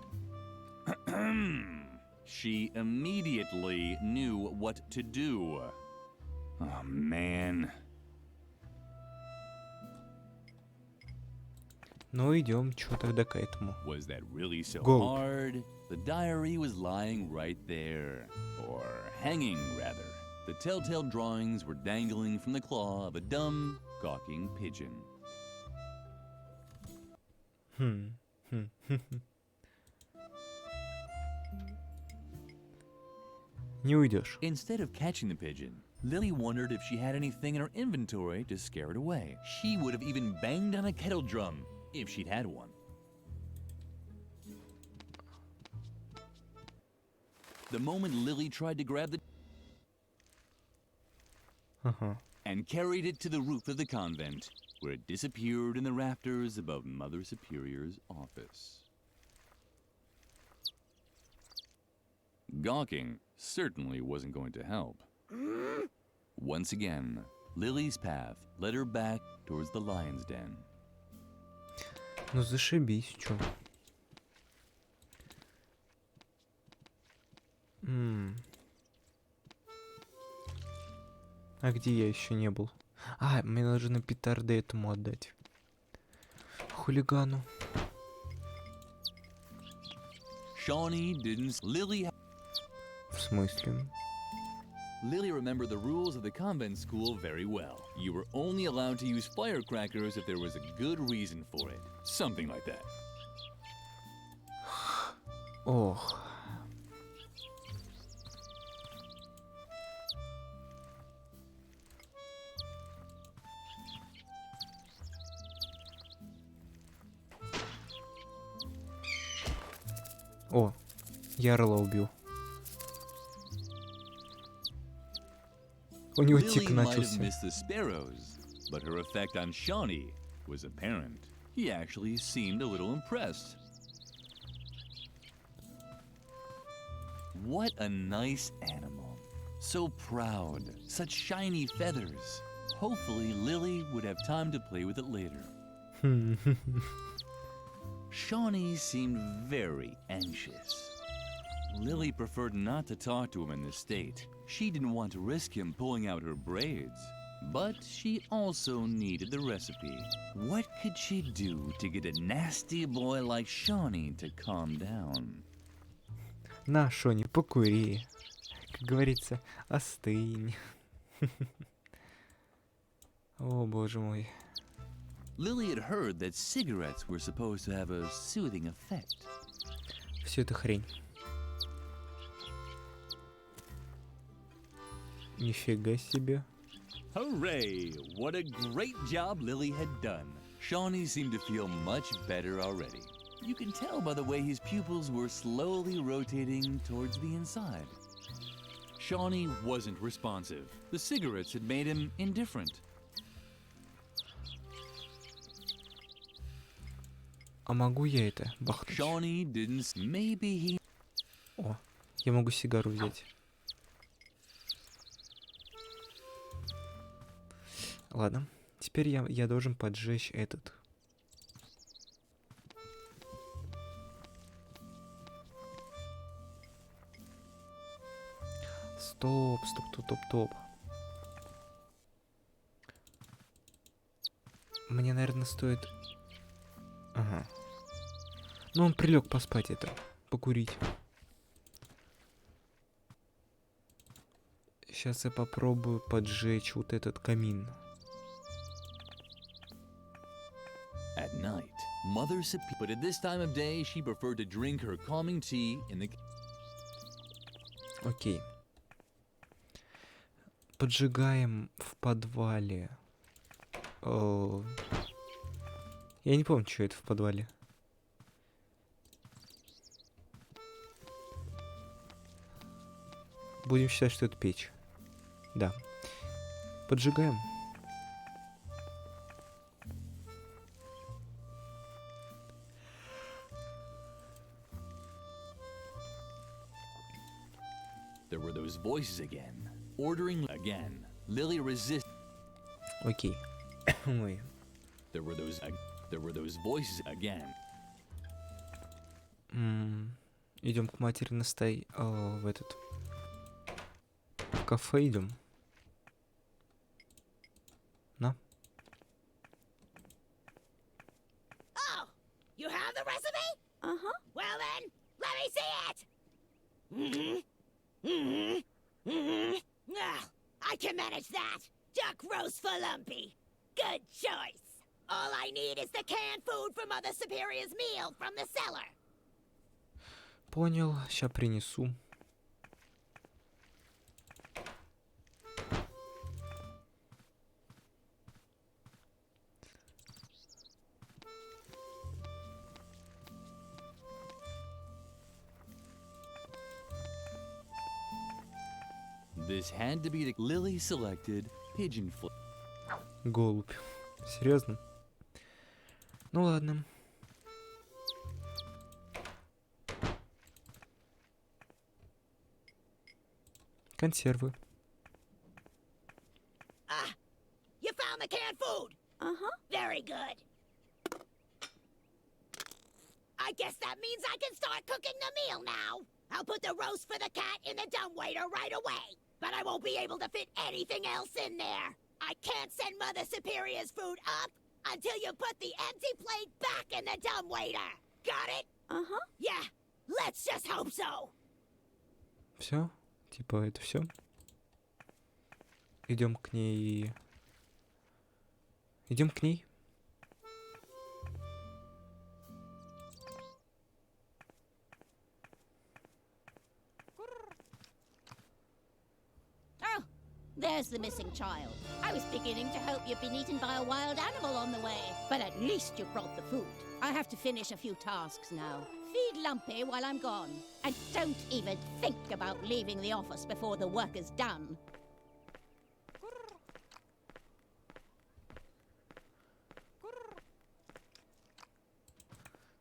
She immediately knew what to do. Oh, man. Ну идем, чё тогда к этому? Was that really so Go. hard? The diary was lying right there. Or hanging, rather. The telltale drawings were dangling from the claw of a dumb, gawking pigeon. Не уйдешь. Instead of catching the pigeon, Lily wondered if she had anything in her inventory to scare it away. She would have even banged on a kettle drum if she'd had one. The moment Lily tried to grab the and carried it to the roof of the convent, where it disappeared in the rafters above Mother Superior's office. Gawking certainly wasn't going to help. Once again, Lily's path led her back towards the lion's den. Ну зашибись, чё. А где я еще не был? Мне нужно петарды этому отдать. Хулигану. Shawnee didn't. Lily. В смысле? Lily remembered the rules of the convent school very well. You were only allowed to use firecrackers if there was a good reason for it. Something like that. Ох. О, я орла убил. У него тик Lily might have начался. missed the sparrows, but her effect on Shawnee was apparent. He actually seemed a little impressed. What a nice animal. So proud, such shiny feathers. Hopefully Lily would have time to play with it later. Shawnee seemed very anxious. Lily preferred not to talk to him in this state. She didn't want to risk him pulling out her braids. But she also needed the recipe. What could she do to get a nasty boy like Shawnee to calm down? На, Шони, покури. Как говорится, остынь. О, боже мой. Lily had heard that cigarettes were supposed to have a soothing effect. Все это хрень. Нифига себе. Hooray! What a great job Lily had done. Shawnee seemed to feel much better already. You can tell by the way his pupils were slowly rotating towards the inside. Shawnee wasn't responsive. The cigarettes had made him indifferent. А могу я это бахнуть? Shawnee didn't. Maybe he. О, я могу сигару взять. Ладно, теперь я должен поджечь этот. Стоп. Мне, наверное, стоит... Ага. Ну, он прилег поспать это, покурить. Сейчас я попробую поджечь вот этот камин. At night, Mother but at this time of day, she preferred to drink her calming tea in the... Окей. Поджигаем в подвале. О, я не помню, что это в подвале. Будем считать, что это печь. Да. Поджигаем. There were those voices again. Ordering again. Lily resist. Окей. Ой. There were those voices again. Идем к матери в этот. В кафе идем. На. Oh, you have the recipe? Uh-huh. Well then, let me see it. I can manage that. Duck roast for Lumpy. Good choice. All I need is the canned food from Mother Superior's meal from the cellar. Понял, ща принесу. This had to be the Lily selected pigeon foot. Голубь. Серьезно? Ну ладно. Консервы. You found the canned food? Uh-huh. Very good. I guess that means I can start cooking the meal now. I'll put the roast for the cat in the dumbwaiter right away. But I won't be able to fit anything else in there. I can't send Mother Superior's food up until you put the empty plate back in the dumbwaiter. Got it? Uh-huh. Yeah, let's just hope so. Все? Типа это все? Идем к ней. Идем к ней. Oh, there's the missing child. I was beginning to hope you'd been eaten by a wild animal on the way, but at least you brought the food. I have to finish a few tasks now. Feed Lumpy while I'm gone, and don't even think about leaving the office before the work is done.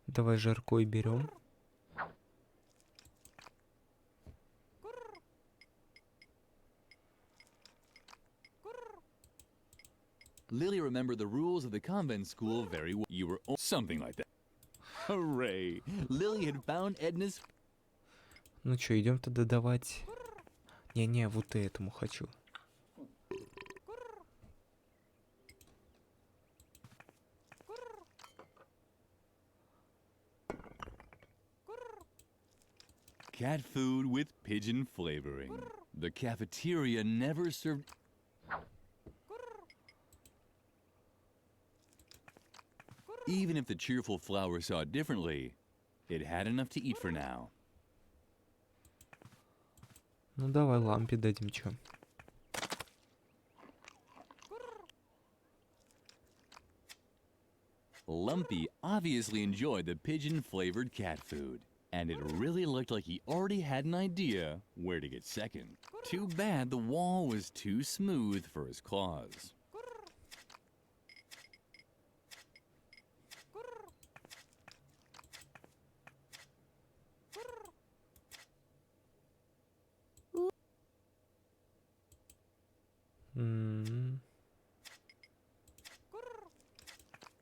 Давай жаркой берем. Lily remembered the rules of the convent school very well. You were something like that. Hooray! Lily had found Edna's. Ну чё, идем тогда давать. Не-не, вот этому хочу. Cat food with pigeon flavoring. The cafeteria never served. Even if the cheerful flower saw it differently, it had enough to eat for now. Ну давай лампе дадим, чё. Lumpy obviously enjoyed the pigeon-flavored cat food, and it really looked like he already had an idea where to get second. Too bad the wall was too smooth for his claws.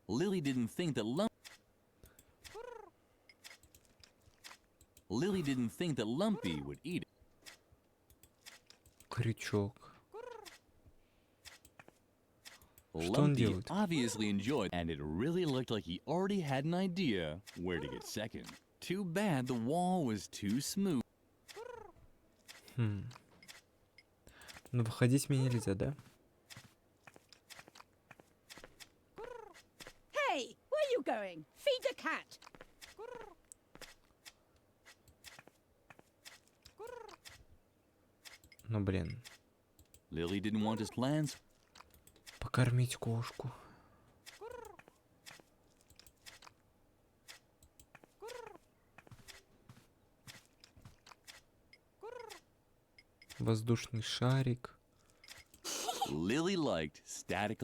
Lily didn't think that Lumpy would eat it. Крючок. Что он Lumpy делает? obviously enjoyed, and it really looked like he already had an idea where to get second. Too bad the wall was too smooth. Ну выходить мне нельзя, да? Hey, where are you going? Feed a cat. Ну блин. Lily didn't want his plans. Покормить кошку. Воздушный шарик. Lily liked static.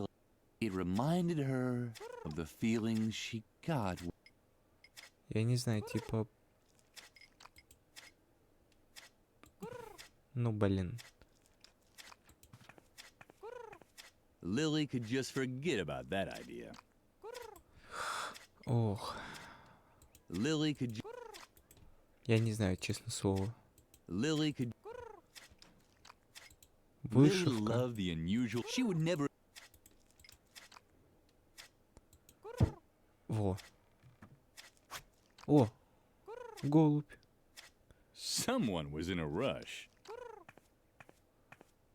It reminded her of the feelings she got. Я не знаю, типа... Ну блин. Lily could just forget about that idea. Ох. Lily could. Я не знаю, честное слово. Lily could. Вышивка. Lily loved the unusual. She would never. Во. О. Голубь. Someone was in a rush.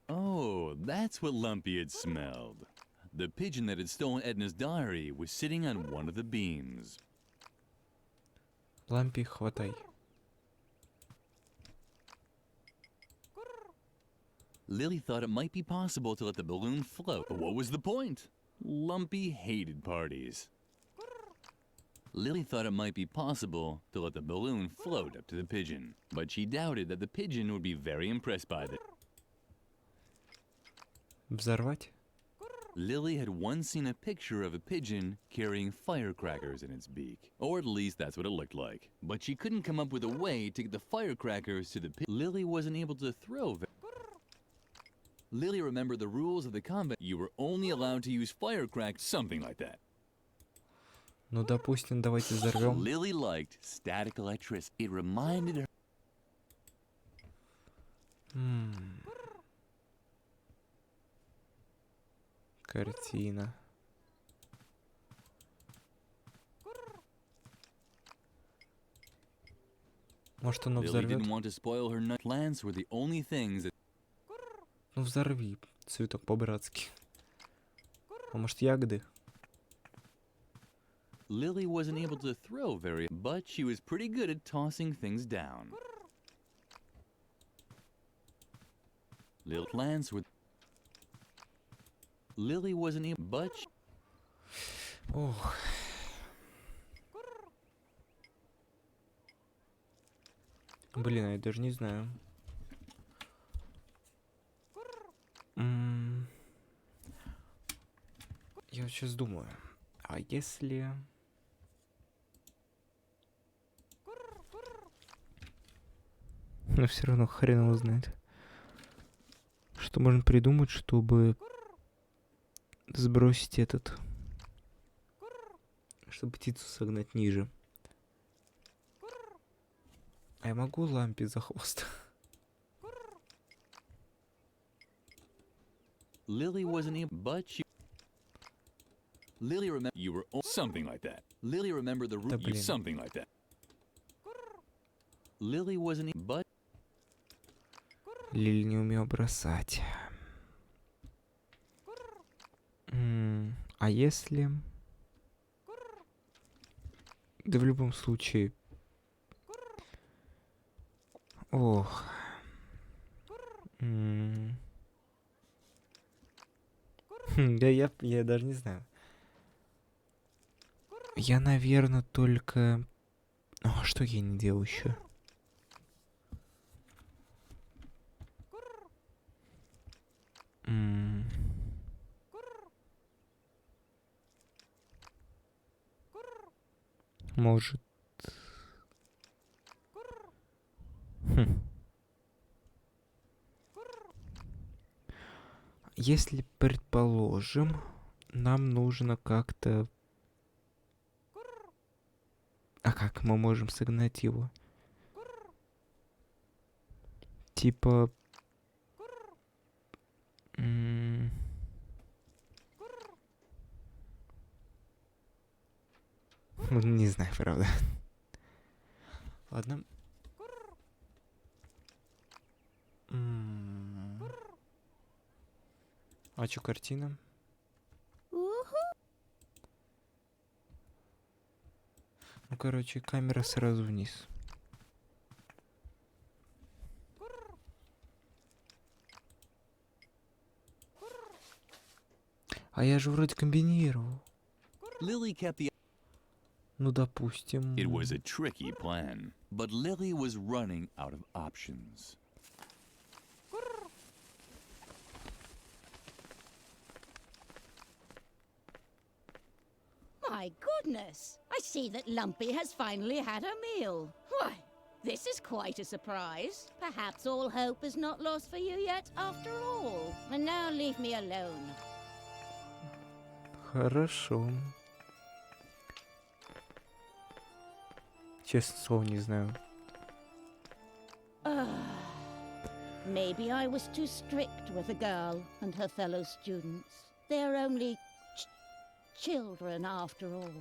Oh, that's what Lumpy had smelled. The pigeon that had stolen Edna's diary was sitting on one of the beams. Лампе хватай. Lily thought it might be possible to let the balloon float, but what was the point? Lumpy hated parties. Lily thought it might be possible to let the balloon float up to the pigeon, but she doubted that the pigeon would be very impressed by it. Взорвать? Lily had once seen a picture of a pigeon carrying firecrackers in its beak, or at least that's what it looked like. But she couldn't come up with a way to get the firecrackers to the pigeon. Lily wasn't able to throw. Lily remembered the rules of the convent. You were only allowed to use firecrackers, something like that. Ну, допустим, давайте взорвем. Lily liked static electricity. It reminded her. Картина. Может, оно Lily взорвет? didn't want to spoil her plans were the only things that. Ну взорви цветок по-братски. А может ягоды? Lily wasn't able to throw very, but she was pretty good at tossing things down. Lily plans with. Lily wasn't able, but. Ох. Блин, я даже не знаю. Я вот сейчас думаю, а если... Но все равно хрен его знает. Что можно придумать, чтобы сбросить этот... Чтобы птицу согнать ниже. А я могу лампе за хвост? Lily wasn't able, but she. Lily remember you were something like that. Lily remembered the root. You something like that. Lily wasn't, but. Лили не умела бросать. А если... Да в любом случае... Ох. Да я даже не знаю. Я, наверное, только... О, что я не делал еще? Может... Если, предположим, нам нужно как-то... А как мы можем согнать его? Типа... Не знаю, правда. Ладно. А чё картина? Ну, короче, камера сразу вниз. А я же вроде комбинировал. Lily kept the. Ну, допустим. It was a tricky plan, but Lily was running out of options. My goodness! I see that Lumpy has finally had a meal. Why, this is quite a surprise. Perhaps all hope is not lost for you yet after all. And now leave me alone. Хорошо. Честно слово, не знаю. Maybe I was too strict with the girl and her fellow students. They're only children after all.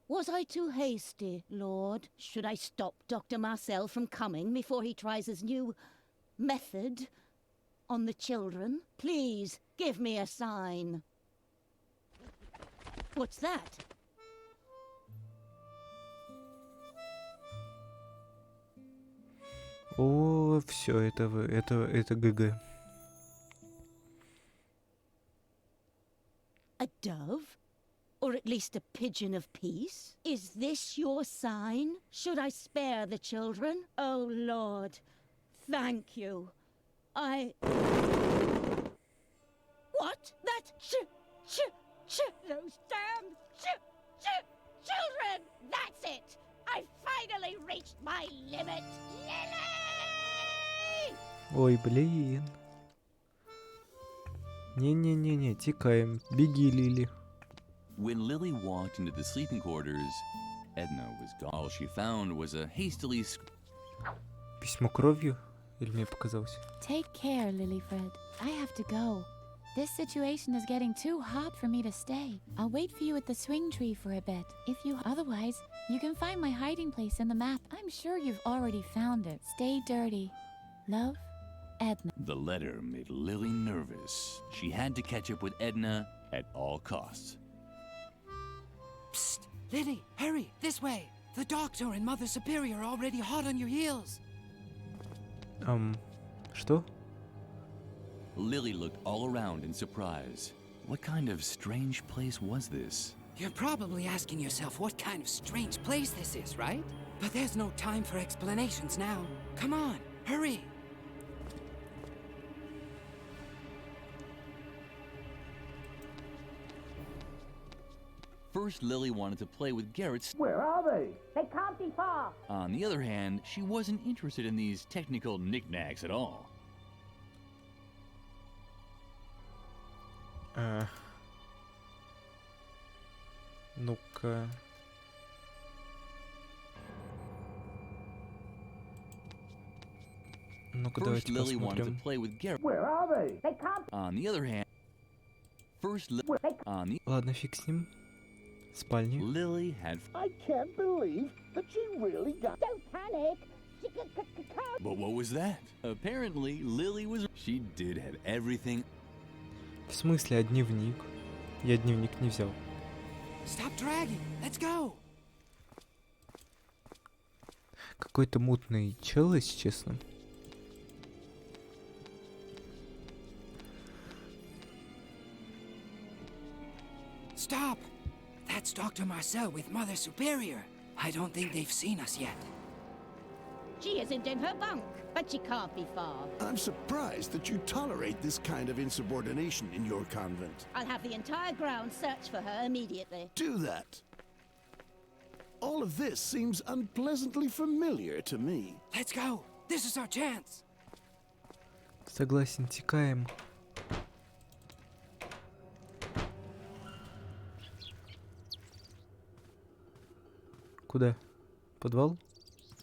Was I too hasty, Lord? Should I stop Dr. Marcel from coming before he tries his new method on the children? Please, give me a sign. What's that? О, все, это ГГ. A dove? Or at least a pigeon of peace? Is this your sign? Should I spare the children? Oh, Lord, thank you. What? That those damn children! That's it! I finally reached my limit! Lily! Ой, блин. Не-не-не-не, текаем. Беги, Лили. When Lily walked into the sleeping quarters, Edna was gone. All she found was a hastily. Письмо кровью? Или мне показалось? Take care, Lilyfred. I have to go. This situation is getting too hot for me to stay. I'll wait for you at the swing tree for a bit. Otherwise, you can find my hiding place in the map. I'm sure you've already found it. Stay dirty. Love, Edna. The letter made Lily nervous. She had to catch up with Edna at all costs. Psst! Lily, hurry, this way! The Doctor and Mother Superior are already hot on your heels. Что? Lily looked all around in surprise. What kind of strange place was this? You're probably asking yourself what kind of strange place this is, right? But there's no time for explanations now. Come on, hurry! First, Lily wanted to play with Garrett's. Where are they? They can't be far. On the other hand, she wasn't interested in these technical knickknacks at all. Ну-ка. Ну-ка, First, давайте Lily wanted to посмотрим. play with Garrett. Where are they? They can't. On the other hand, Ладно, фиг с ним. Спальни. Lily had. I can't believe that she really got. Don't panic. But what was that? Apparently, Lily was. She did have everything. В смысле, а дневник? Я дневник не взял. Stop dragging. Let's go. Какой-то мутный чел, если честно. Stop! That's Dr. Marcel with Mother Superior. I don't think they've seen us yet. She isn't in her bunk, but she can't be far. I'm surprised that you tolerate this kind of insubordination in your convent. I'll have the entire ground search for her immediately. Do that. All of this seems unpleasantly familiar to me. Let's go. This is our chance. Согласен, текаем. Куда? Подвал?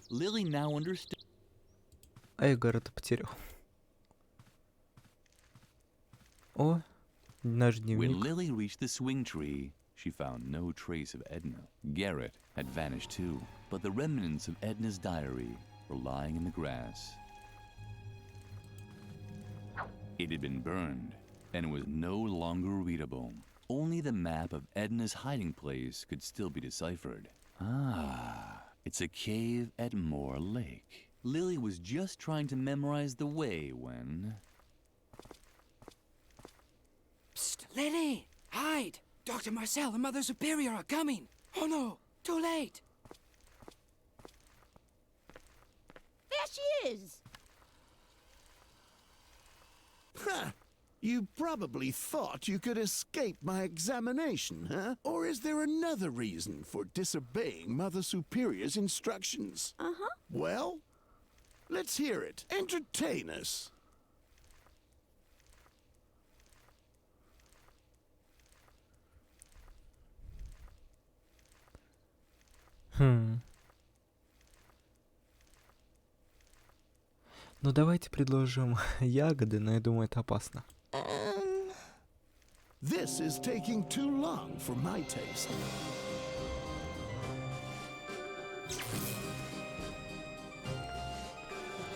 Lily now understood. А я Гаррета потерял. О, наш When дневник. Lily reached the swing tree, she found no trace of Edna. Garrett had vanished too, but the remnants of Edna's diary were lying in the grass. It had been burned and was no longer readable. Only the map of Edna's hiding place could still be deciphered. Ah, it's a cave at Moor Lake. Lily was just trying to memorize the way when... Psst, Lily! Hide! Dr. Marcel and Mother Superior are coming! Oh no! Too late! There she is! Ha! You probably thought you could escape my examination, huh? Or is there another reason for disobeying Mother Superior's instructions? Uh-huh. Well, let's hear it. Entertain us. Ну давайте предложим ягоды, но я думаю, это опасно. This is taking too long for my taste.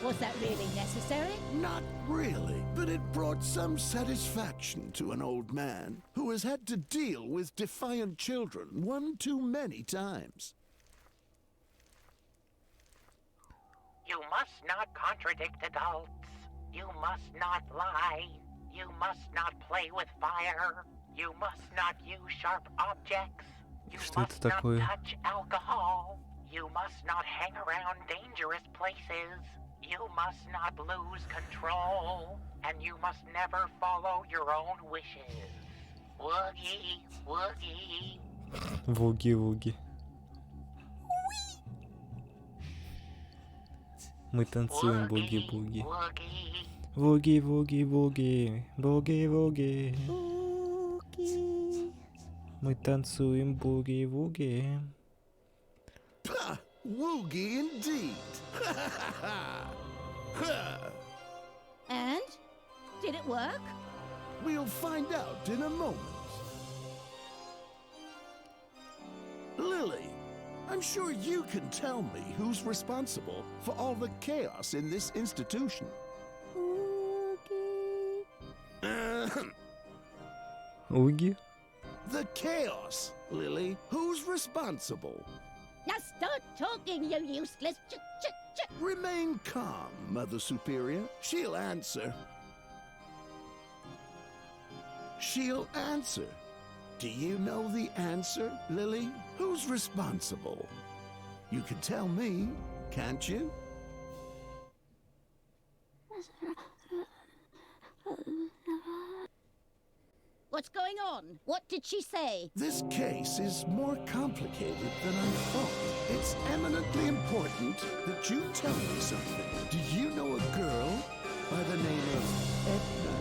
Was that really necessary? Not really, but it brought some satisfaction to an old man who has had to deal with defiant children one too many times. You must not contradict adults. You must not lie. You must not play with fire. You must not use sharp objects. You Что это must not такое? touch alcohol. You must not hang around dangerous places. You must not lose control. And you must never follow your own wishes. Woogie, woogie. Вуги-вуги. Мы танцуем буги-буги. Вуги-вуги-вуги. Буги-вуги. Мы танцуем буги-вуги. Pah! Woogie indeed! And? Did it work? We'll find out in a moment. Lily, I'm sure you can tell me who's responsible for all the chaos in this institution. Уги? The chaos, Lily. Who's responsible? Now start talking, you useless Remain calm, Mother Superior. She'll answer. She'll answer. Do you know the answer, Lily? Who's responsible? You can tell me, can't you? What's going on? What did she say? This case is more complicated than I thought. It's eminently important that you tell me something. Do you know a girl by the name of Edna?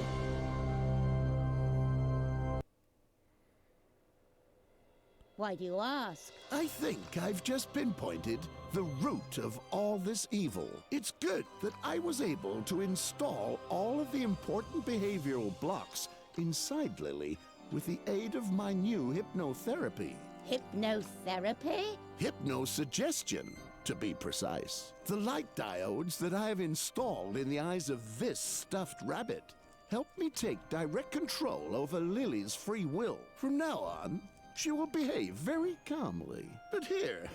Why do you ask? I think I've just pinpointed the root of all this evil. It's good that I was able to install all of the important behavioral blocks inside Lily with the aid of my new hypnotherapy. Hypnotherapy? Hypnosuggestion, to be precise. The light diodes that I have installed in the eyes of this stuffed rabbit help me take direct control over Lily's free will. From now on, she will behave very calmly. But here,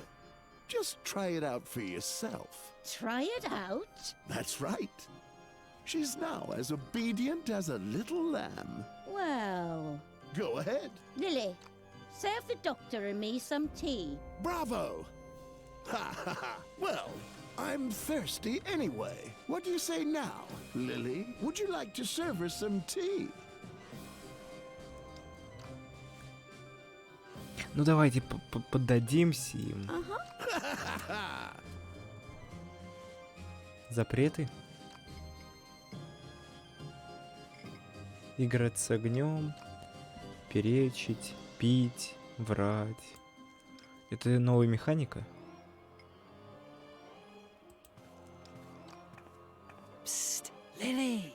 just try it out for yourself. Try it out? That's right. She's now as obedient as a little lamb. Well... Go ahead. Lily, serve the doctor and me some tea. Bravo! Ha ha ha! Well, I'm thirsty anyway. What do you say now, Lily? Would you like to serve her some tea? Ну давайте поддадимся им. Запреты? Играть с огнем, перечить, пить, врать. Это новая механика? Psst, Lily.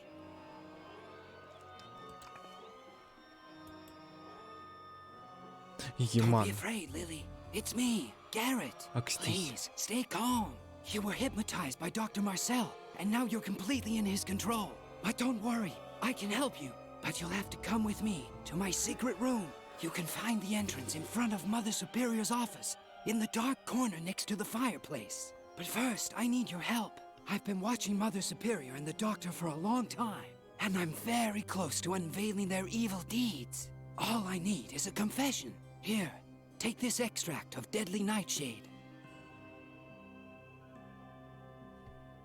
Еман. Don't be afraid, Lily. It's me, Garrett. Please, stay calm. You were hypnotized by Dr. Marcel, and now you're completely in his control. But don't worry, I can help you. But you'll have to come with me to my secret room. You can find the entrance in front of Mother Superior's office, in the dark corner next to the fireplace. But first, I need your help. I've been watching Mother Superior and the Doctor for a long time, and I'm very close to unveiling their evil deeds. All I need is a confession. Here, take this extract of deadly nightshade.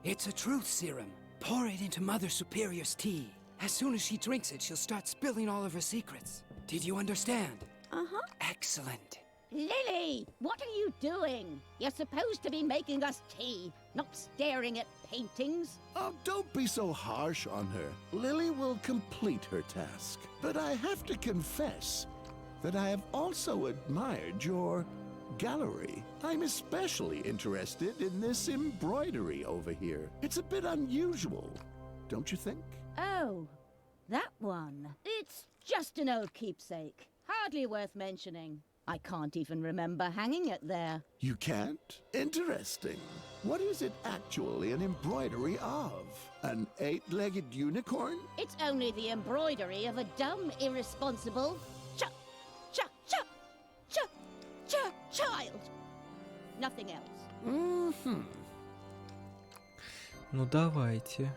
It's a truth serum. Pour it into Mother Superior's tea. As soon as she drinks it, she'll start spilling all of her secrets. Did you understand? Uh-huh. Excellent. Lily, what are you doing? You're supposed to be making us tea, not staring at paintings. Oh, don't be so harsh on her. Lily will complete her task. But I have to confess that I have also admired your gallery. I'm especially interested in this embroidery over here. It's a bit unusual, don't you think? Oh, that one. It's just an old keepsake. Hardly worth mentioning. I can't even remember hanging it there. You can't? Interesting. What is it actually an embroidery of? An 8-legged unicorn? It's only the embroidery of a dumb, irresponsible child. Nothing else. Mm-hmm. Ну давайте.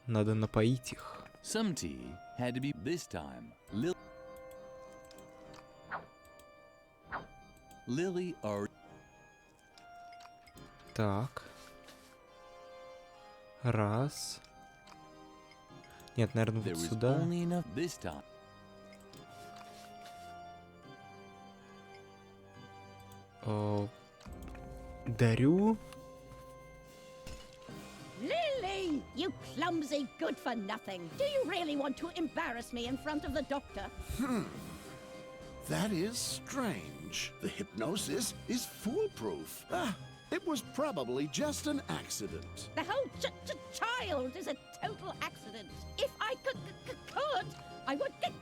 Надо напоить их. Some tea had to be this time. Lily are... Так. Раз. Нет, наверное, вот сюда. Only enough this time. Дарю. Lily, you clumsy good-for-nothing. Do you really want to embarrass me in front of the doctor? That is strange. The hypnosis is foolproof. It was probably just an accident. The whole child is a total accident. If I could, I would get.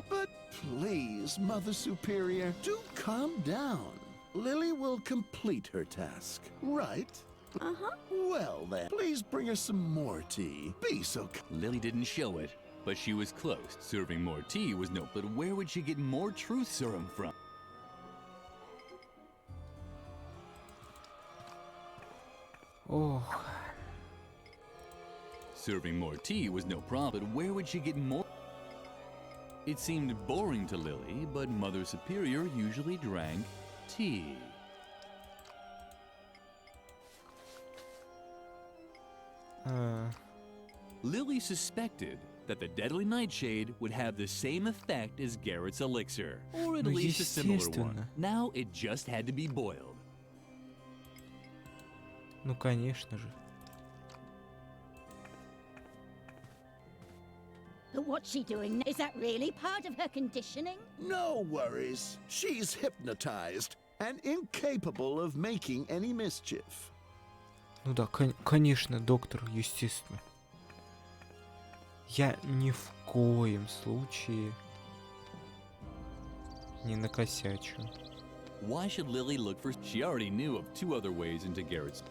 But please, Mother Superior, do calm down. Lily will complete her task, right? Uh-huh. Well then, please bring us some more tea. Be so Lily didn't show it, but she was close. Serving more tea was no, but where would she get more truth serum from? Ох. Serving more tea was no problem, but where would she get more? It seemed boring to Lily, but Mother Superior usually drank tea. Lily suspected that the deadly nightshade would have the same effect as Garrett's elixir, or at Ну, least a similar one. естественно. Now it just had to be boiled. Ну, конечно же. But what's she doing? Is that really part of her conditioning? No worries. She's hypnotized and incapable of making any mischief. Ну да, конечно, доктор, естественно. Я ни в коем случае не накосячу. Why should Lily look for? She already knew of 2 other ways into Garrett's.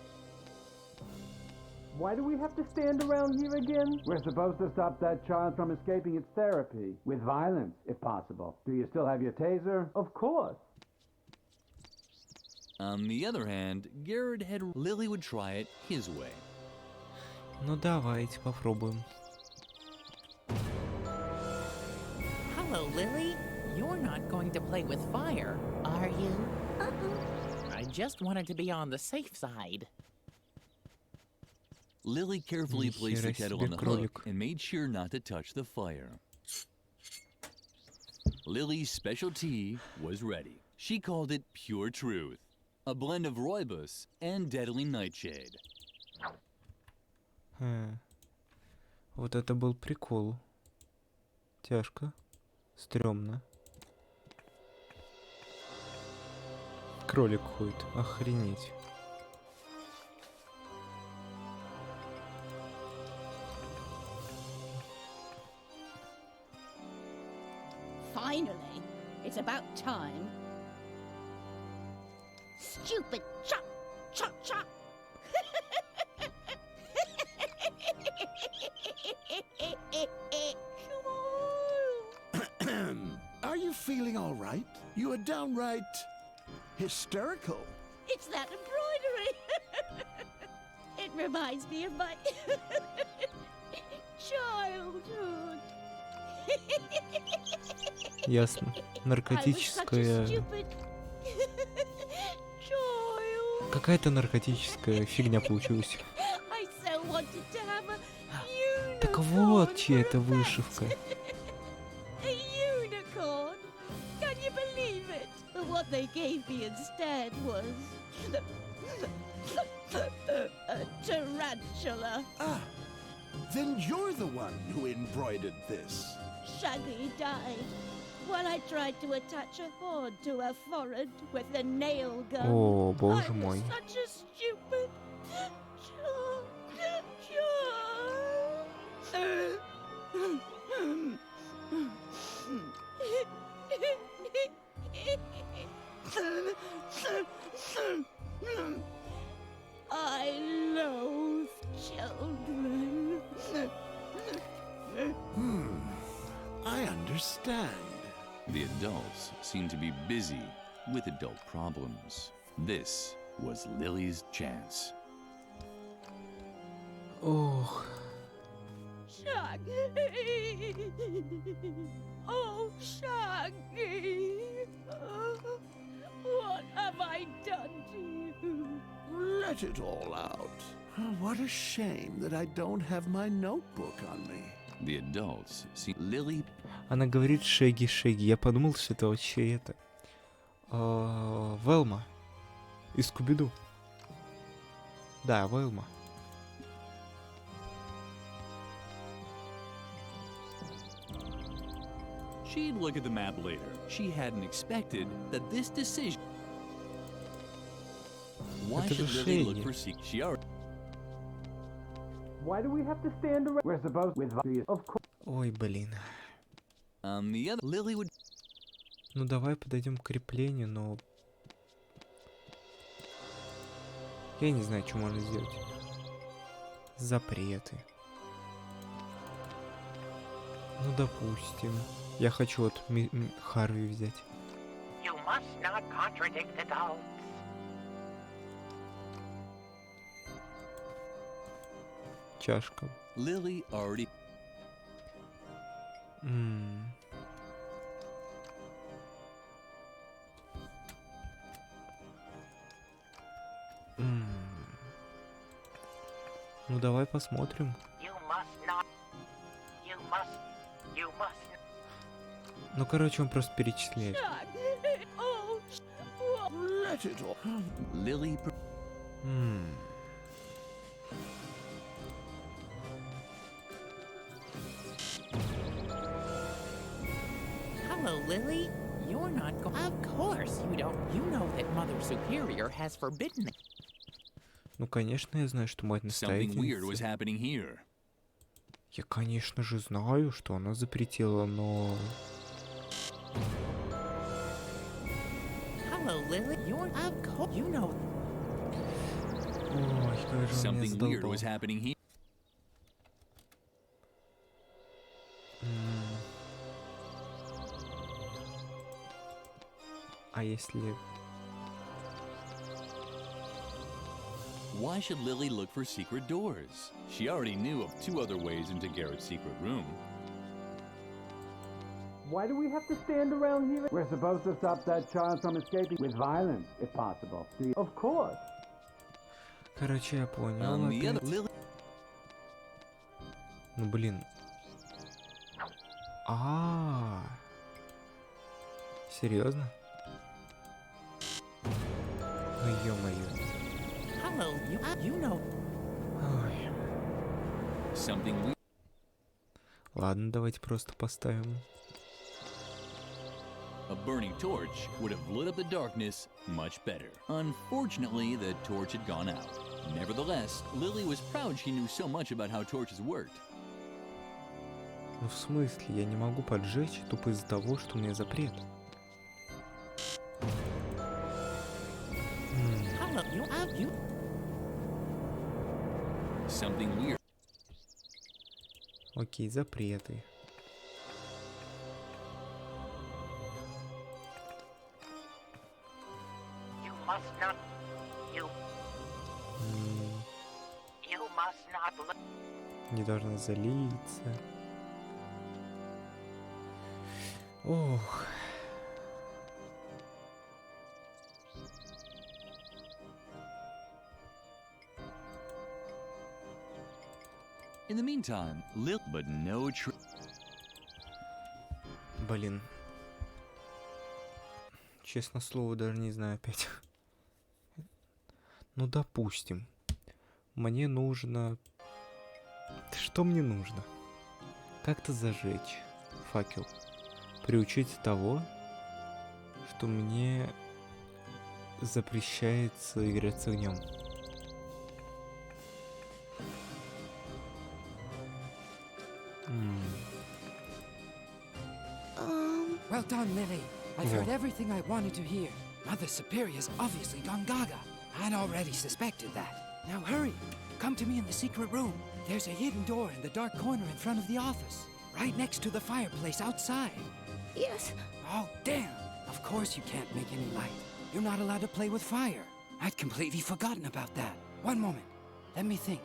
Why do we have to stand around here again? We're supposed to stop that child from escaping its therapy. With violence, if possible. Do you still have your taser? Of course. On the other hand, Garrett had Lily would try it his way. Ну давайте попробуем. Hello, Lily. You're not going to play with fire, are you? I just wanted to be on the safe side. Lily carefully placed the Нихера kettle себе on the кролик. hook and made sure not to touch the fire. Lily's special tea was ready. She called it Pure Truth, a blend of rooibos and deadly nightshade. Вот это был прикол. Тяжко. Стрёмно. Кролик ходит. Охренеть. Finally, it's about time. Stupid chop, chop, chop. Are you feeling all right? You are downright hysterical. It's that embroidery. It reminds me of my childhood. Ясно. Наркотическая... Какая-то наркотическая фигня получилась. Так вот, чья это вышивка. What they gave me instead was a tarantula. Ah, then you're the one who embroidered this. Shaggy died while I tried to attach a horn to her forehead with a nail gun. О, боже I was мой. such a stupid I loathe children. I understand. The adults seemed to be busy with adult problems. This was Lily's chance. Ох. Shaggy! Oh, Shaggy! What have I done to you? Let it all out. What a shame that I don't have my notebook on me. The adults see Lily. Она говорит Шеги, Шеги. Я подумал, что это вообще это. Велма. Из Скуби-Ду. Да, Велма. She'd look at the map later. She hadn't expected that this decision. Why Это should же Lily look Шеги. for secret? She already. Why do we have to stand around? We're supposed with of course. Ой, блин. On the other, Lily would. Ну давай подойдем к креплению, но... Я не знаю, что можно сделать. Запреты. Ну, допустим. Я хочу вот Харви взять. You must not contradict adults. Чашка. Lily already. Ну, давай посмотрим. You must not. You must. You must. Ну, короче, он просто перечисляет. Oh, Let it all. Lily. Hello, Lily. You're not going. Of course you don't. You know that Mother Superior has forbidden it. Ну, конечно, я знаю, что мать Something weird was настоятельница. happening here. Я, конечно же, знаю, что она запретила, но... Hello, Lily. You're of course. You know. Ой, как же он меня Something weird задолбал. was happening here. А если... Why should Lily look for secret doors? She already knew of 2 other ways into Garrett's secret room. Why do we have to stand around here? We're supposed to stop that child from escaping with violence, if possible. Of course. Короче, я понял. The other опять. Lily. Ну, блин. Серьезно? Ну, ё-моё. Hello, you know. Ой. Something weird. Ладно, давайте просто поставим. A burning torch would have lit up the darkness much better. Unfortunately, the torch had gone out. Nevertheless, Lily was proud she knew so much about how torches worked. Ну, в смысле, я не могу поджечь тупо из-за того, что у меня запрет. Hello, you. Something weird. Окей, запреты. You must not. You must not. Не должна залиться. Ох. In the meantime, Lily, but no Блин. Честно слово, даже не знаю опять. Ну, допустим. Мне нужно... Что мне нужно? Как-то зажечь факел. Приучить того, что мне запрещается играть с огнем. Well done, Lily. I've heard everything I wanted to hear. Mother Superior's obviously gone gaga. I'd already suspected that. Now hurry. Come to me in the secret room. There's a hidden door in the dark corner in front of the office. Right next to the fireplace outside. Yes. Oh, damn. Of course you can't make any light. You're not allowed to play with fire. I'd completely forgotten about that. One moment. Let me think.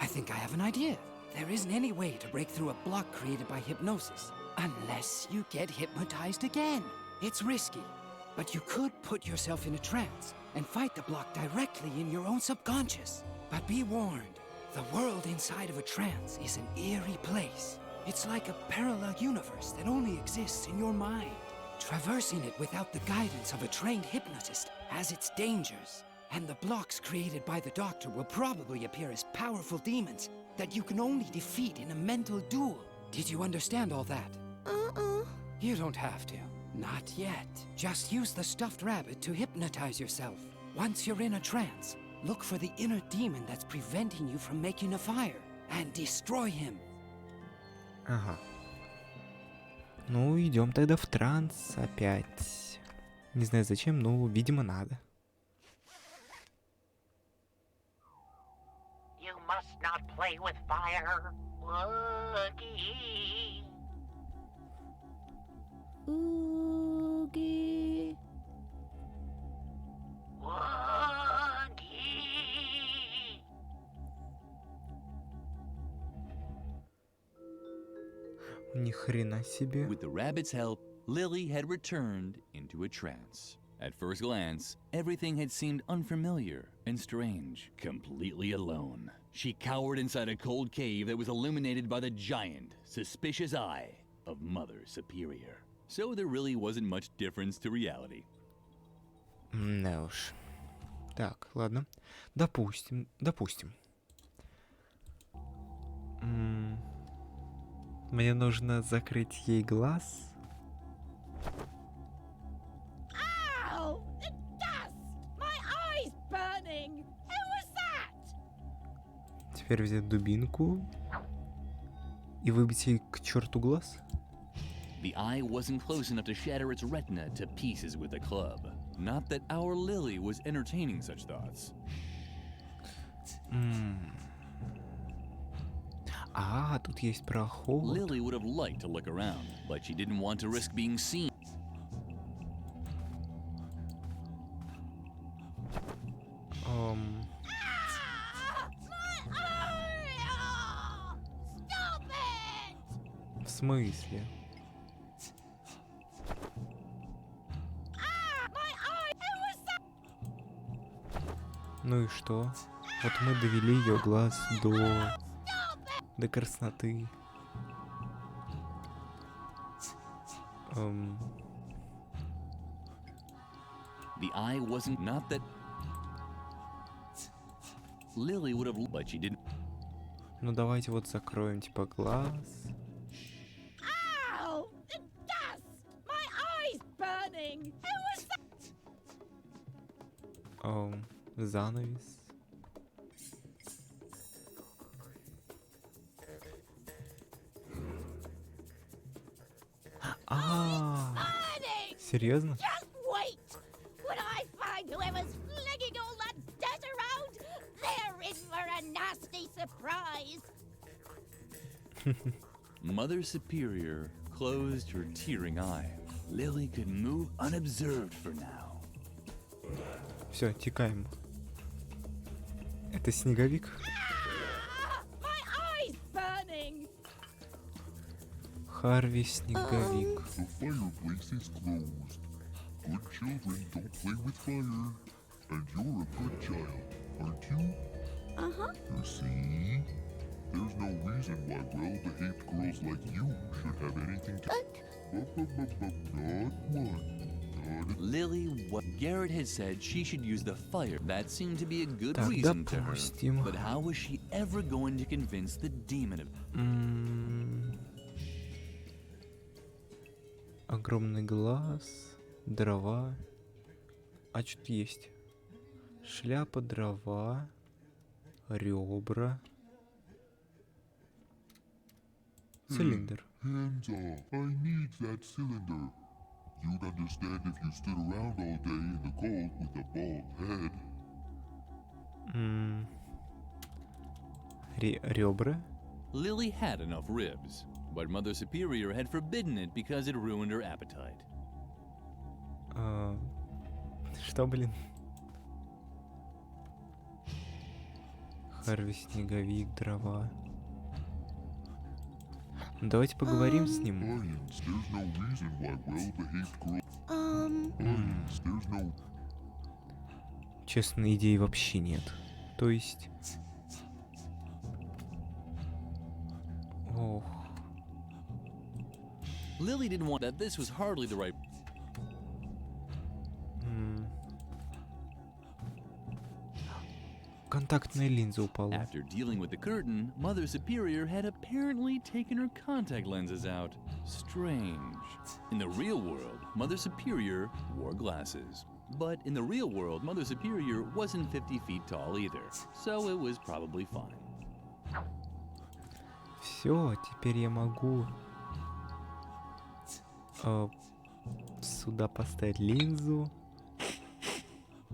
I think I have an idea. There isn't any way to break through a block created by hypnosis. Unless you get hypnotized again. It's risky. But you could put yourself in a trance and fight the block directly in your own subconscious. But be warned. The world inside of a trance is an eerie place. It's like a parallel universe that only exists in your mind. Traversing it without the guidance of a trained hypnotist has its dangers. And the blocks created by the doctor will probably appear as powerful demons that you can only defeat in a mental duel. Did you understand all that? You don't have to. Not yet. Just use the stuffed rabbit to hypnotize yourself. Once you're in a trance, look for the inner demon that's preventing you from making a fire and destroy him. Ага. Ну, идем тогда в транс опять. Не знаю зачем, но, видимо, надо. must not play with fire. Woogie. Oogie. Woogie. Ни хрена себе. With the rabbit's help, Lily had returned into a trance. At first glance, everything had seemed unfamiliar and strange. Completely alone, she cowered inside a cold cave that was illuminated by the giant, suspicious eye of Mother Superior. So there really wasn't much difference to reality. Да уж. Так, ладно. Допустим. Мне нужно закрыть ей глаз. Ow! The dust! My eye's burning! Who was that? Теперь взять дубинку и выбить ей к черту глаз. The eye wasn't close enough to shatter its retina to pieces with a club. Not that our Lily was entertaining such thoughts. А, тут есть проход. Lily would have liked to look around, but she didn't want to risk being seen. В смысле? Ну и что? Вот мы довели ее глаз до красноты. The eye wasn't not that Lily would have, but she didn't. Ну давайте вот закроем типа глаз. Ow! The dust! My eye's burning! Who was that? Занавес. Серьезно? Just wait! When I find whoever's flinging all that dirt around, they're in for a nasty surprise! Mother Superior closed her tearing eye. Lily could move unobserved for now. Все, текаем. Это снеговик? My eye's burning! Харви снеговик. The fireplace is closed. Good children don't play with fire. And you're a good child, aren't you? Uh-huh. You see? There's no reason why well-behaved girls like you should have anything to... Not one. Lily, what Garrett had said she should use the fire. That seemed to be a good Так, reason to her. допустим. But how was she ever going to convince the demon of... Огромный глаз, дрова. А что-то есть. Шляпа, дрова, ребра. Цилиндр. Hands off. I need that cylinder. You'd understand if you stood around all day in the cold with a bald head. Ребра. Lily had enough ribs, but Mother Superior had forbidden it because it ruined her appetite. Что, блин? Харви снеговик, дрова. Ну, давайте поговорим с ним. Audience, there's no reason why well-behaved girls... Audience, there's no... Честно, идей вообще нет. То есть... Ох. Lily didn't want that. This was hardly the right... Контактная линза упала. After dealing with the curtain, Mother Superior had apparently taken her contact lenses out. Strange. In the real world, Mother Superior wore glasses. But in the real world, Mother Superior wasn't 50 feet tall either, so it was probably fine. Все, теперь я могу сюда поставить линзу.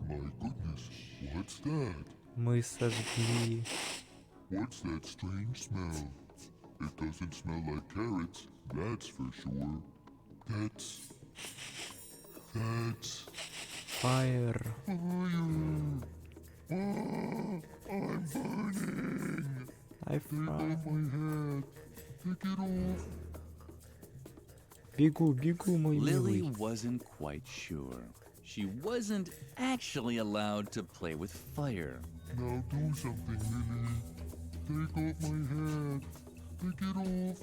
My goodness, what's that? Мы сожгли What's that strange smell? It doesn't smell like carrots, that's for sure. That's Fire. fire. I'm burning. I Take off my hat. Take it off. Бегу, мой Lily милый. wasn't quite sure. She wasn't actually allowed to play with fire. Now do something, Lily. Take off my hat. Take it off.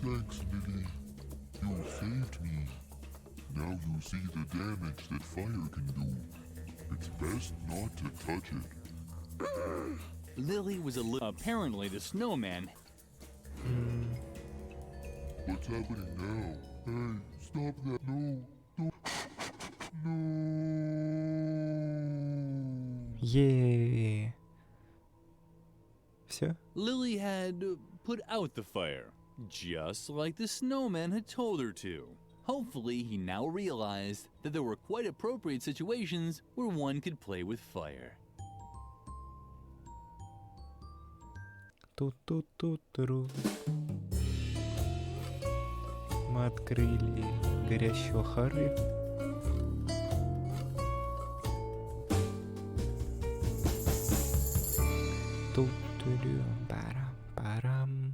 Thanks, Lily. You saved me. Now you see the damage that fire can do. It's best not to touch it. Lily was apparently the snowman. What's happening now? Hey, stop that. No. No. Yeah. Все? Lily had put out the fire, just like the snowman had told her to. Hopefully, he now realized that there were quite appropriate situations where one could play with fire. Ту-ту-ту-туру. Мы открыли горящего Харви. Ту-турю, парам-парам.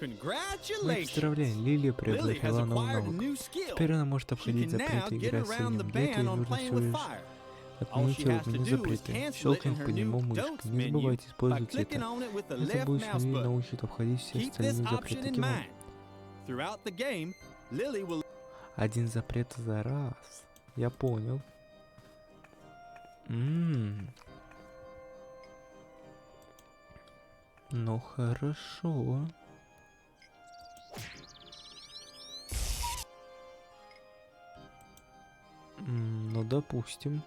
Мы поздравляем, Лили приобрела новый навык. Теперь она может обходить запреты, играть в синем лето, и нужно всего лишь отменить и отменить запреты. Щелкнув по нему мышкой. Не забывайте использовать это. Это будет Лили научит обходить все остальные запреты кино. Один запрет за раз. Я понял. Ну хорошо. Ну допустим.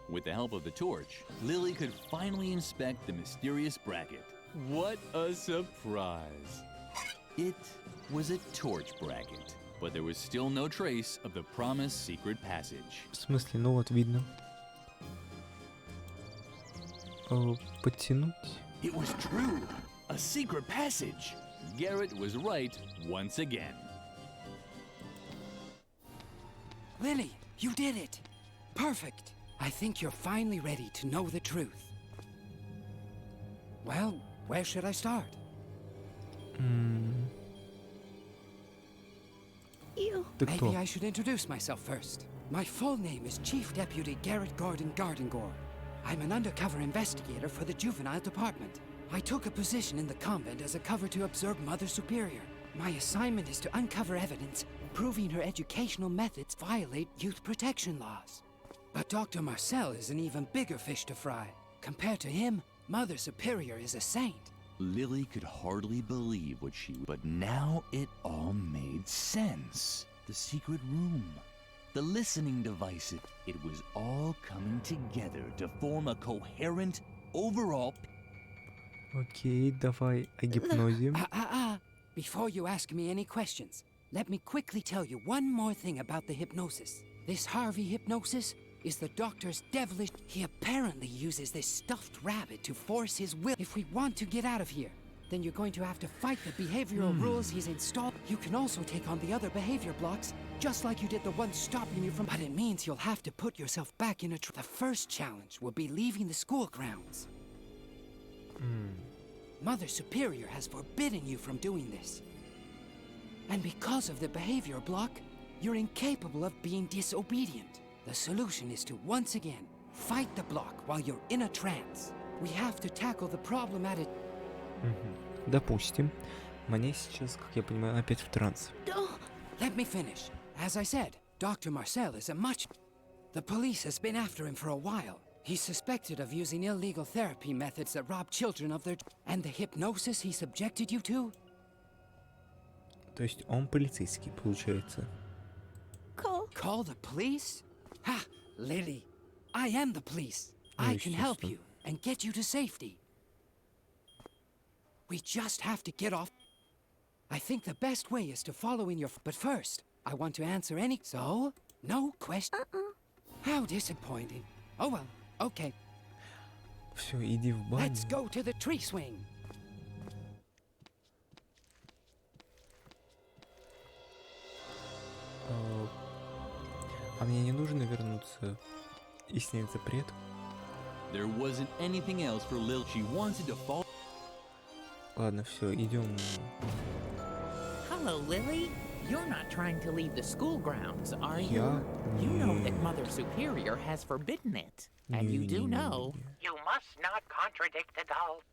With the help of the torch, Lily could finally inspect the mysterious bracket. What a surprise! It was a torch bracket, but there was still no trace of the promised secret passage. В смысле, ну вот видно. Подтянуть. It was true! A secret passage! Garrett was right once again. Lily, you did it! Perfect! I think you're finally ready to know the truth. Well, where should I start? Maybe I should introduce myself first. My full name is Chief Deputy Garrett Gordon Gardengore. I'm an undercover investigator for the juvenile department. I took a position in the convent as a cover to observe Mother Superior. My assignment is to uncover evidence proving her educational methods violate youth protection laws. But Dr. Marcel is an even bigger fish to fry. Compared to him, Mother Superior is a saint. Lily could hardly believe what but now it all made sense. The secret room, the listening device, it was all coming together to form a coherent, overall... Окей, давай о гипнозе. Before you ask me any questions, let me quickly tell you one more thing about the hypnosis. This Harvey hypnosis is the doctor's devilish... He apparently uses this stuffed rabbit to force his will. If we want to get out of here, then you're going to have to fight the behavioral rules he's installed. You can also take on the other behavior blocks, just like you did the one stopping you from... But it means you'll have to put yourself back in a... The first challenge will be leaving the school grounds. Mother Superior has forbidden you from doing this. And because of the behavior block, you're incapable of being disobedient. The solution is to once again fight the block while you're in a trance. We have to tackle the problem at it. Допустим. Мне сейчас, как я понимаю, опять в транс. Let me finish. As I said, Dr. Marcel is a much... The police has been after him for a while. He's suspected of using illegal therapy methods that rob children of their... And the hypnosis he subjected you to? То есть он полицейский, получается. Call the police? Ha! Lily, I am the police. I can help you and get you to safety. We just have to get off. I think the best way is to follow in your... But first, I want to answer any... So? No question? How disappointing. Oh well, okay. Все, иди в баню. Let's go to the tree swing. А мне не нужно вернуться и снять запрет? There wasn't anything else for Lil. She wanted to fall. Ладно, все, идем. Hello, Lily. You're not trying to leave the school grounds, are you? Я? You know that Mother Superior has forbidden it. And you do know You must not contradict adults.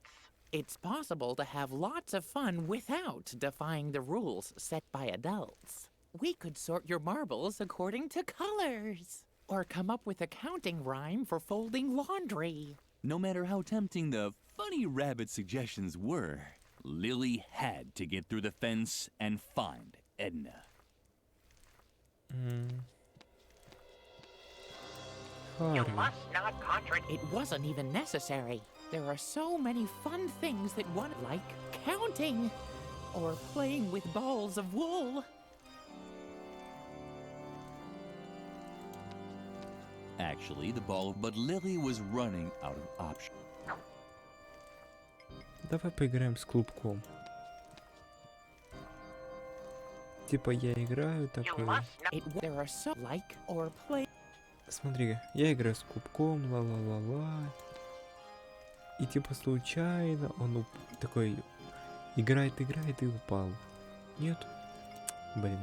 it's possible to have lots of fun without defying the rules set by adults. We could sort your marbles according to colors. Or come up with a counting rhyme for folding laundry. No matter how tempting the funny rabbit suggestions were, Lily had to get through the fence and find Edna. You must not contradict. It wasn't even necessary. There are so many fun things that one like counting or playing with balls of wool. Actually, the ball, but Lily was running out of options. Давай поиграем с клубком. Типа я играю такой. There are so like or play. Смотри, я играю с клубком, ла-ла-ла-ла. И типа случайно он такой играет и упал. Нет? Блин.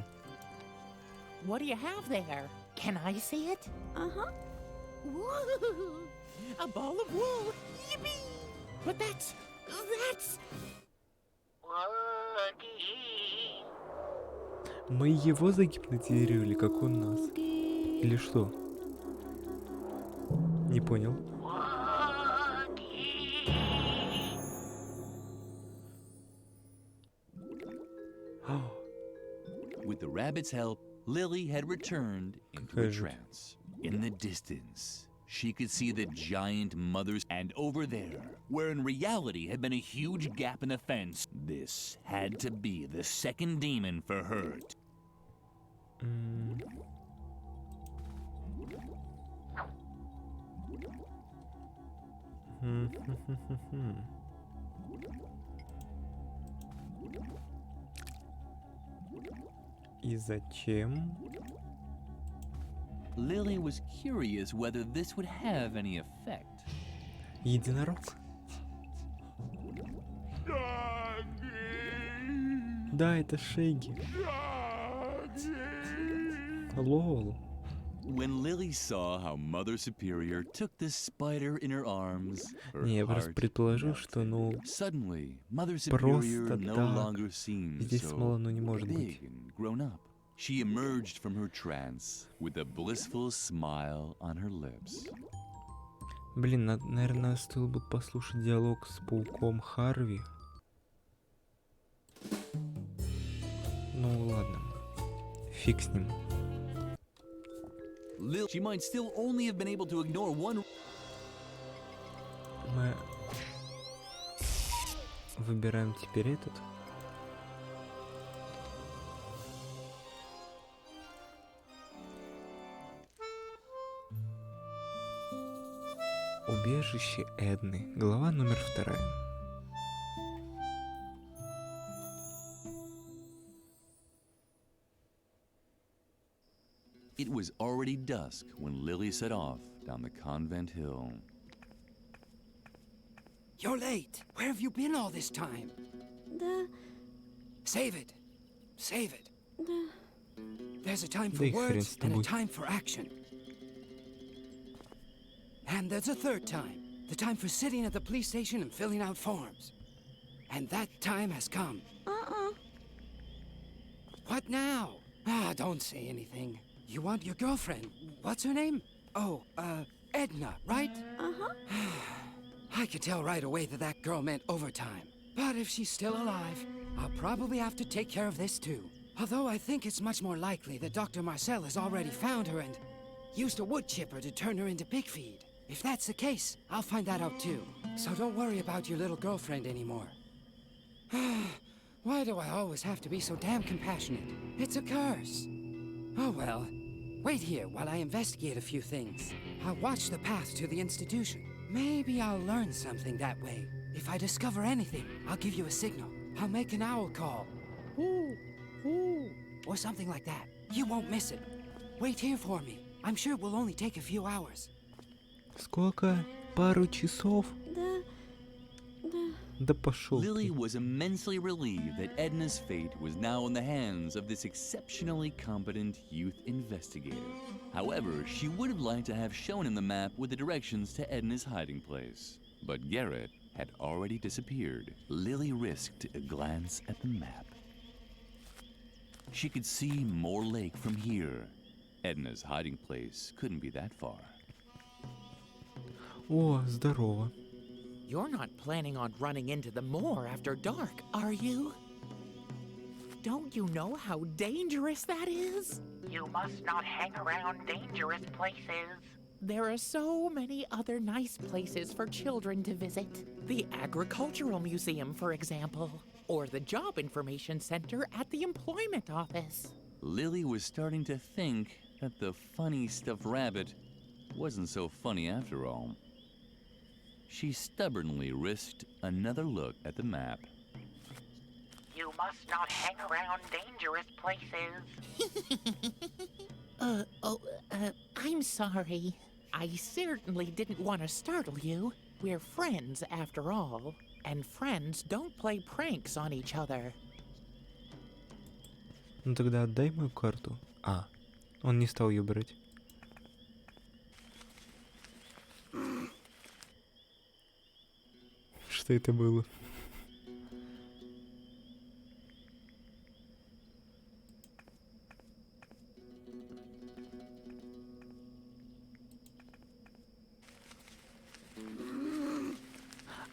What do you have there? Can I see it? Uh-huh. Woo! A ball of wool. Yippee! But that's... Мы его загипнотизировали, как он нас. Или что? Не понял. With the rabbit's help, Lily had returned into a trance. In the distance, she could see the giant mothers, and over there, where in reality had been a huge gap in the fence, this had to be the second demon for her. И зачем? Lily was curious whether this would have any effect. Единорог? Да, это Шеги. Лол. When Lily saw how Mother Superior took this spider in her arms, her Не, я просто heart предположил, что, ну, Suddenly, Mother Superior просто no так. longer seemed Здесь so смола, ну, не может быть. big and grown up. She emerged from her trance with a blissful smile on her lips. Блин, наверное, стоило бы послушать диалог с пауком Харви. Ну ладно, фиг с ним. She might still only have been able to ignore one. Мы выбираем теперь этот. Убежище Эдны. Глава номер 2. It was already dusk when Lily set off down the convent hill. You're late. Where have you been all this time? Save it. Save it. There's a time for Да и хрен words с and a тобой. time for action. And there's a third time. The time for sitting at the police station and filling out forms. And that time has come. What now? Don't say anything. You want your girlfriend. What's her name? Oh, Edna, right? Uh-huh. I could tell right away that that girl meant overtime. But if she's still alive, I'll probably have to take care of this too. Although I think it's much more likely that Dr. Marcel has already found her and used a wood chipper to turn her into pig feed. If that's the case, I'll find that out too. So don't worry about your little girlfriend anymore. Why do I always have to be so damn compassionate? It's a curse. Oh well. Wait here while I investigate a few things. I'll watch the path to the institution. Maybe I'll learn something that way. If I discover anything, I'll give you a signal. I'll make an owl call. Ooh, ooh, or something like that. You won't miss it. Wait here for me. I'm sure it will only take a few hours. Сколько? Пару часов? Да пошел. Lily was immensely relieved that Edna's fate was now in the hands of this exceptionally competent youth investigator. However, she would have liked to have shown him the map with the directions to Edna's hiding place. But Garrett had already disappeared. Lily risked a glance at the map. She could see Moor Lake from here. Edna's hiding place couldn't be that far. О, здорово. You're not planning on running into the moor after dark, are you? Don't you know how dangerous that is? You must not hang around dangerous places. There are so many other nice places for children to visit. The Agricultural Museum, for example, or the Job Information Center at the Employment Office. Lily was starting to think that the funny stuffed rabbit wasn't so funny after all. She stubbornly risked another look at the map. You must not hang around dangerous places. I'm sorry. I certainly didn't want to startle you. We're friends, after all, and friends don't play pranks on each other. Ну тогда отдай мою карту. А, он не стал ее брать. Что это было?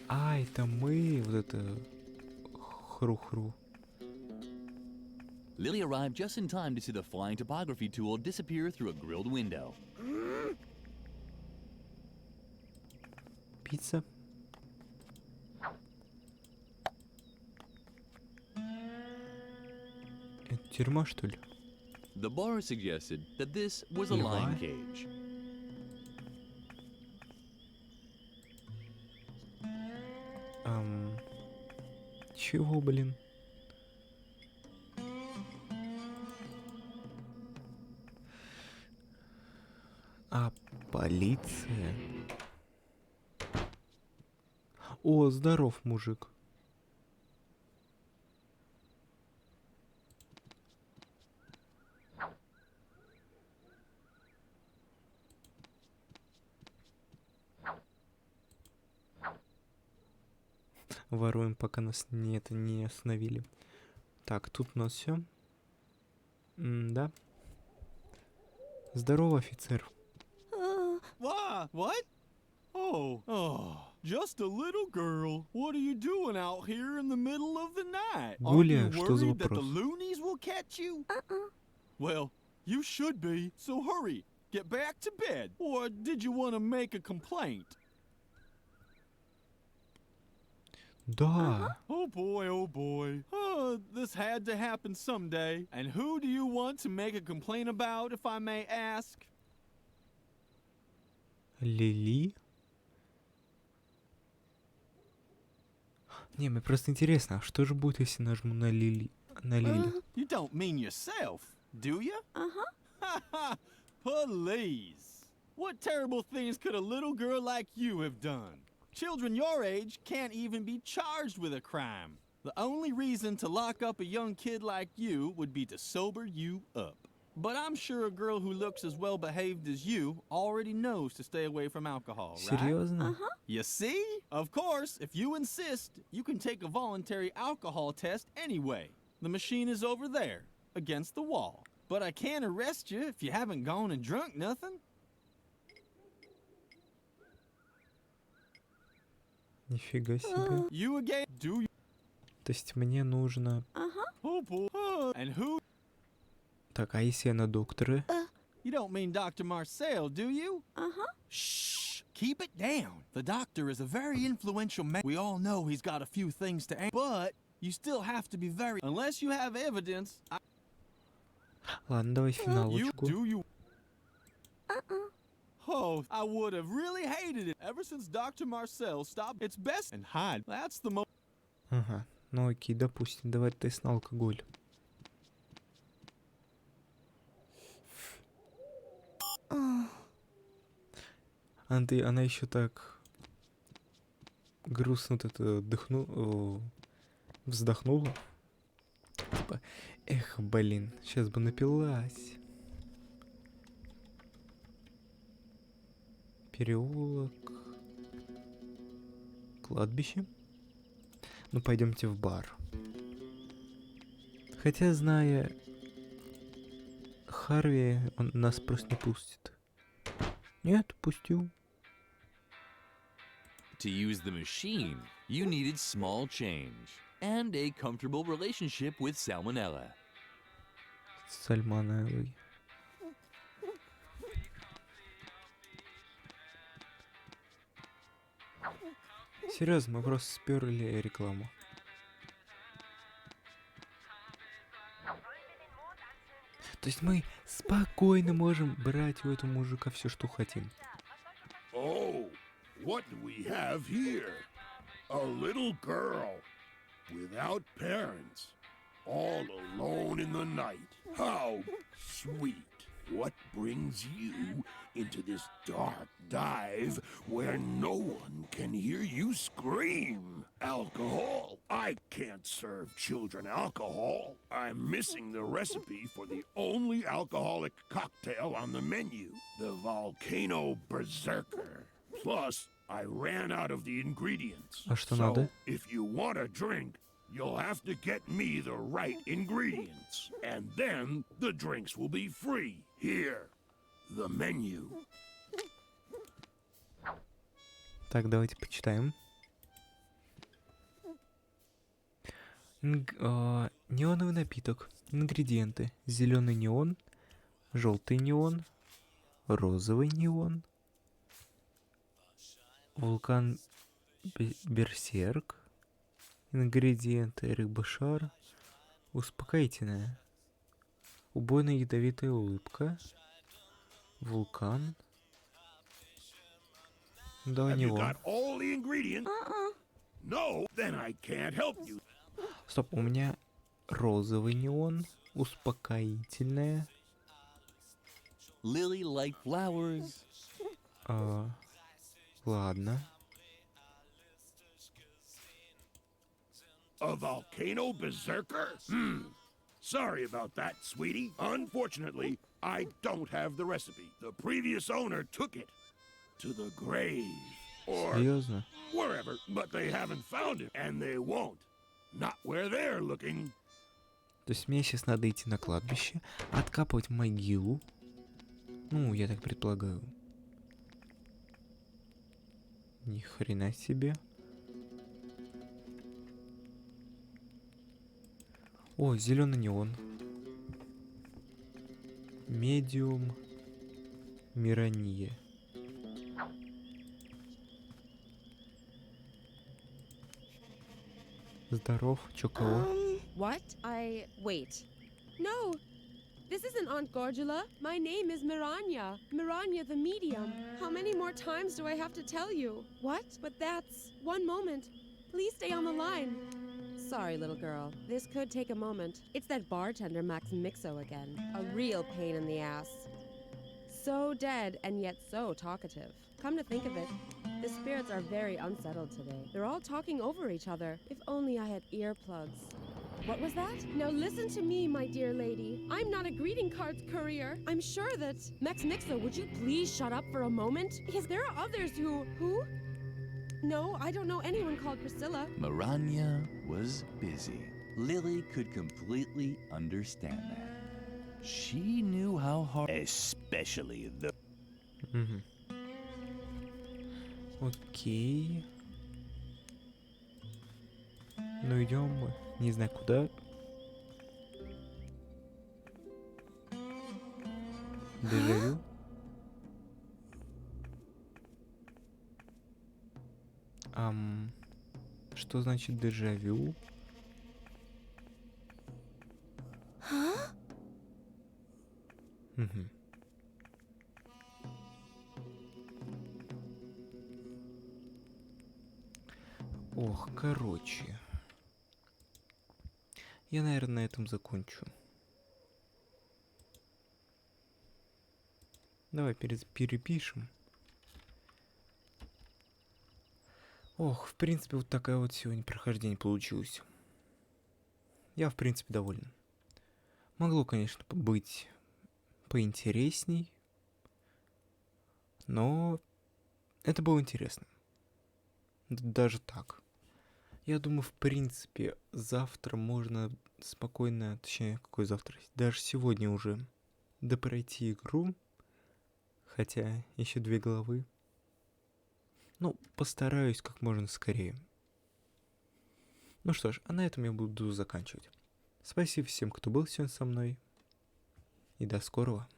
А, это мы, вот это хру-хру. Lily arrived just in time to see the flying topography tool disappear through a grilled window. Пицца. Это тюрьма, что ли? The bar suggested that this was a lion cage. Чего, блин? А, полиция. О, здоров, мужик. Воруем, пока нас не остановили. Так, тут у нас все. Да. Здорово, офицер. What? Oh, just a little girl. What are you doing out here in the middle of the night? Гуля, Aren't you что за worried that the вопрос? loonies will catch you? Well, you should be. So hurry, get back to bed. Or did you want to make a complaint? Да. Oh boy, oh boy. This had to happen someday. And who do you want to make a complaint about, if I may ask? Лили? Не, мне просто интересно, а что же будет, если нажму на Лили? На Лили. You don't mean yourself, do you? Ha! Please. What terrible things could a little girl like you have done? Children your age can't even be charged with a crime. The only reason to lock up a young kid like you would be to sober you up. But I'm sure a girl who looks as well behaved as you already knows to stay away from alcohol, right? Серьезно? You see? Of course, if you insist, you can take a voluntary alcohol test anyway. The machine is over there, against the wall. But I can't arrest you if you haven't gone and drunk nothing. Нифига себе. You again? Do you? То есть мне нужно... Oh boy. And who? Так, а если я на доктора? You don't mean Dr. Marcel, do you? Shh! Keep it down. The doctor is a very influential man. We all know he's got a few things to answer, but You still have to be very... Unless you have evidence... Ладно, давай финалочку. Oh, I would have really hated it. Ever since Dr. Marcel stopped, it's best and hide. That's the most... Ага, ну окей, допустим, давай тест на алкоголь. Она еще так грустно вот это вздохнула. Типа, эх, блин, сейчас бы напилась. Переулок. Кладбище. Ну, пойдемте в бар. Хотя, зная Харви, он нас просто не пустит. Нет, пустил. To use the machine, you needed small change and a comfortable relationship with Salmonella. С сальмонеллой. Серьезно, мы просто сперли рекламу. То есть мы спокойно можем брать у этого мужика все, что хотим. Oh, what do we have here? A little girl without parents, all alone in the night. How sweet. What brings you into this dark dive where no one can hear you scream? Alcohol. I can't serve children alcohol. I'm missing the recipe for the only alcoholic cocktail on the menu, the Volcano Berserker. Plus, I ran out of the ingredients. А что надо? If you want a drink, you'll have to get me the right ingredients. And then the drinks will be free. Here, the menu. Так, давайте почитаем. Неоновый напиток. Ингредиенты. Зеленый неон, желтый неон, розовый неон, вулкан берсерк. Ингредиенты: рыба-шар, успокоительное, убойная ядовитая улыбка, вулкан. Давай него. Стоп, у меня розовый неон, успокоительное. Lily like flowers. Ладно. A volcano berserker? Sorry about that, sweetie. Unfortunately, I don't have the recipe. The previous owner took it to the grave. Or Серьезно? wherever, but they haven't found it, and they won't. Not where they're looking. То есть мне сейчас надо идти на кладбище, откапывать могилу. Ну, я так предполагаю. Ни хрена себе. О, зеленый неон. Медиум. Мирание. Здоров, чё кого? What? Wait. No! This isn't Aunt Gorgula. My name is Miranya. Miranya the medium. How many more times do I have to tell you? What? But that's... One moment. Please stay on the line. Sorry, little girl. This could take a moment. It's that bartender Max Mixo again. A real pain in the ass. So dead and yet so talkative. Come to think of it, the spirits are very unsettled today. They're all talking over each other. If only I had earplugs. What was that? Now listen to me, my dear lady. I'm not a greeting cards courier. I'm sure that... Max Mixo, would you please shut up for a moment? Because there are others who... Who? No, I don't know anyone called Priscilla. Miranya was busy. Lily could completely understand that. She knew how hard... Especially the... Окей. Ну идем мы. Не знаю куда. Дежавю. Что значит дежавю? Мгм. Ох, короче. Я, наверное, на этом закончу. Давай перепишем. Ох, в принципе, вот такая вот сегодня прохождение получилось. Я, в принципе, доволен. Могло, конечно, быть поинтересней, но это было интересно. Даже так. Я думаю, в принципе, завтра можно спокойно, точнее, какой завтра? Даже сегодня уже допройти игру, хотя еще 2 главы. Ну, постараюсь как можно скорее. Ну что ж, а на этом я буду заканчивать. Спасибо всем, кто был сегодня со мной. И до скорого.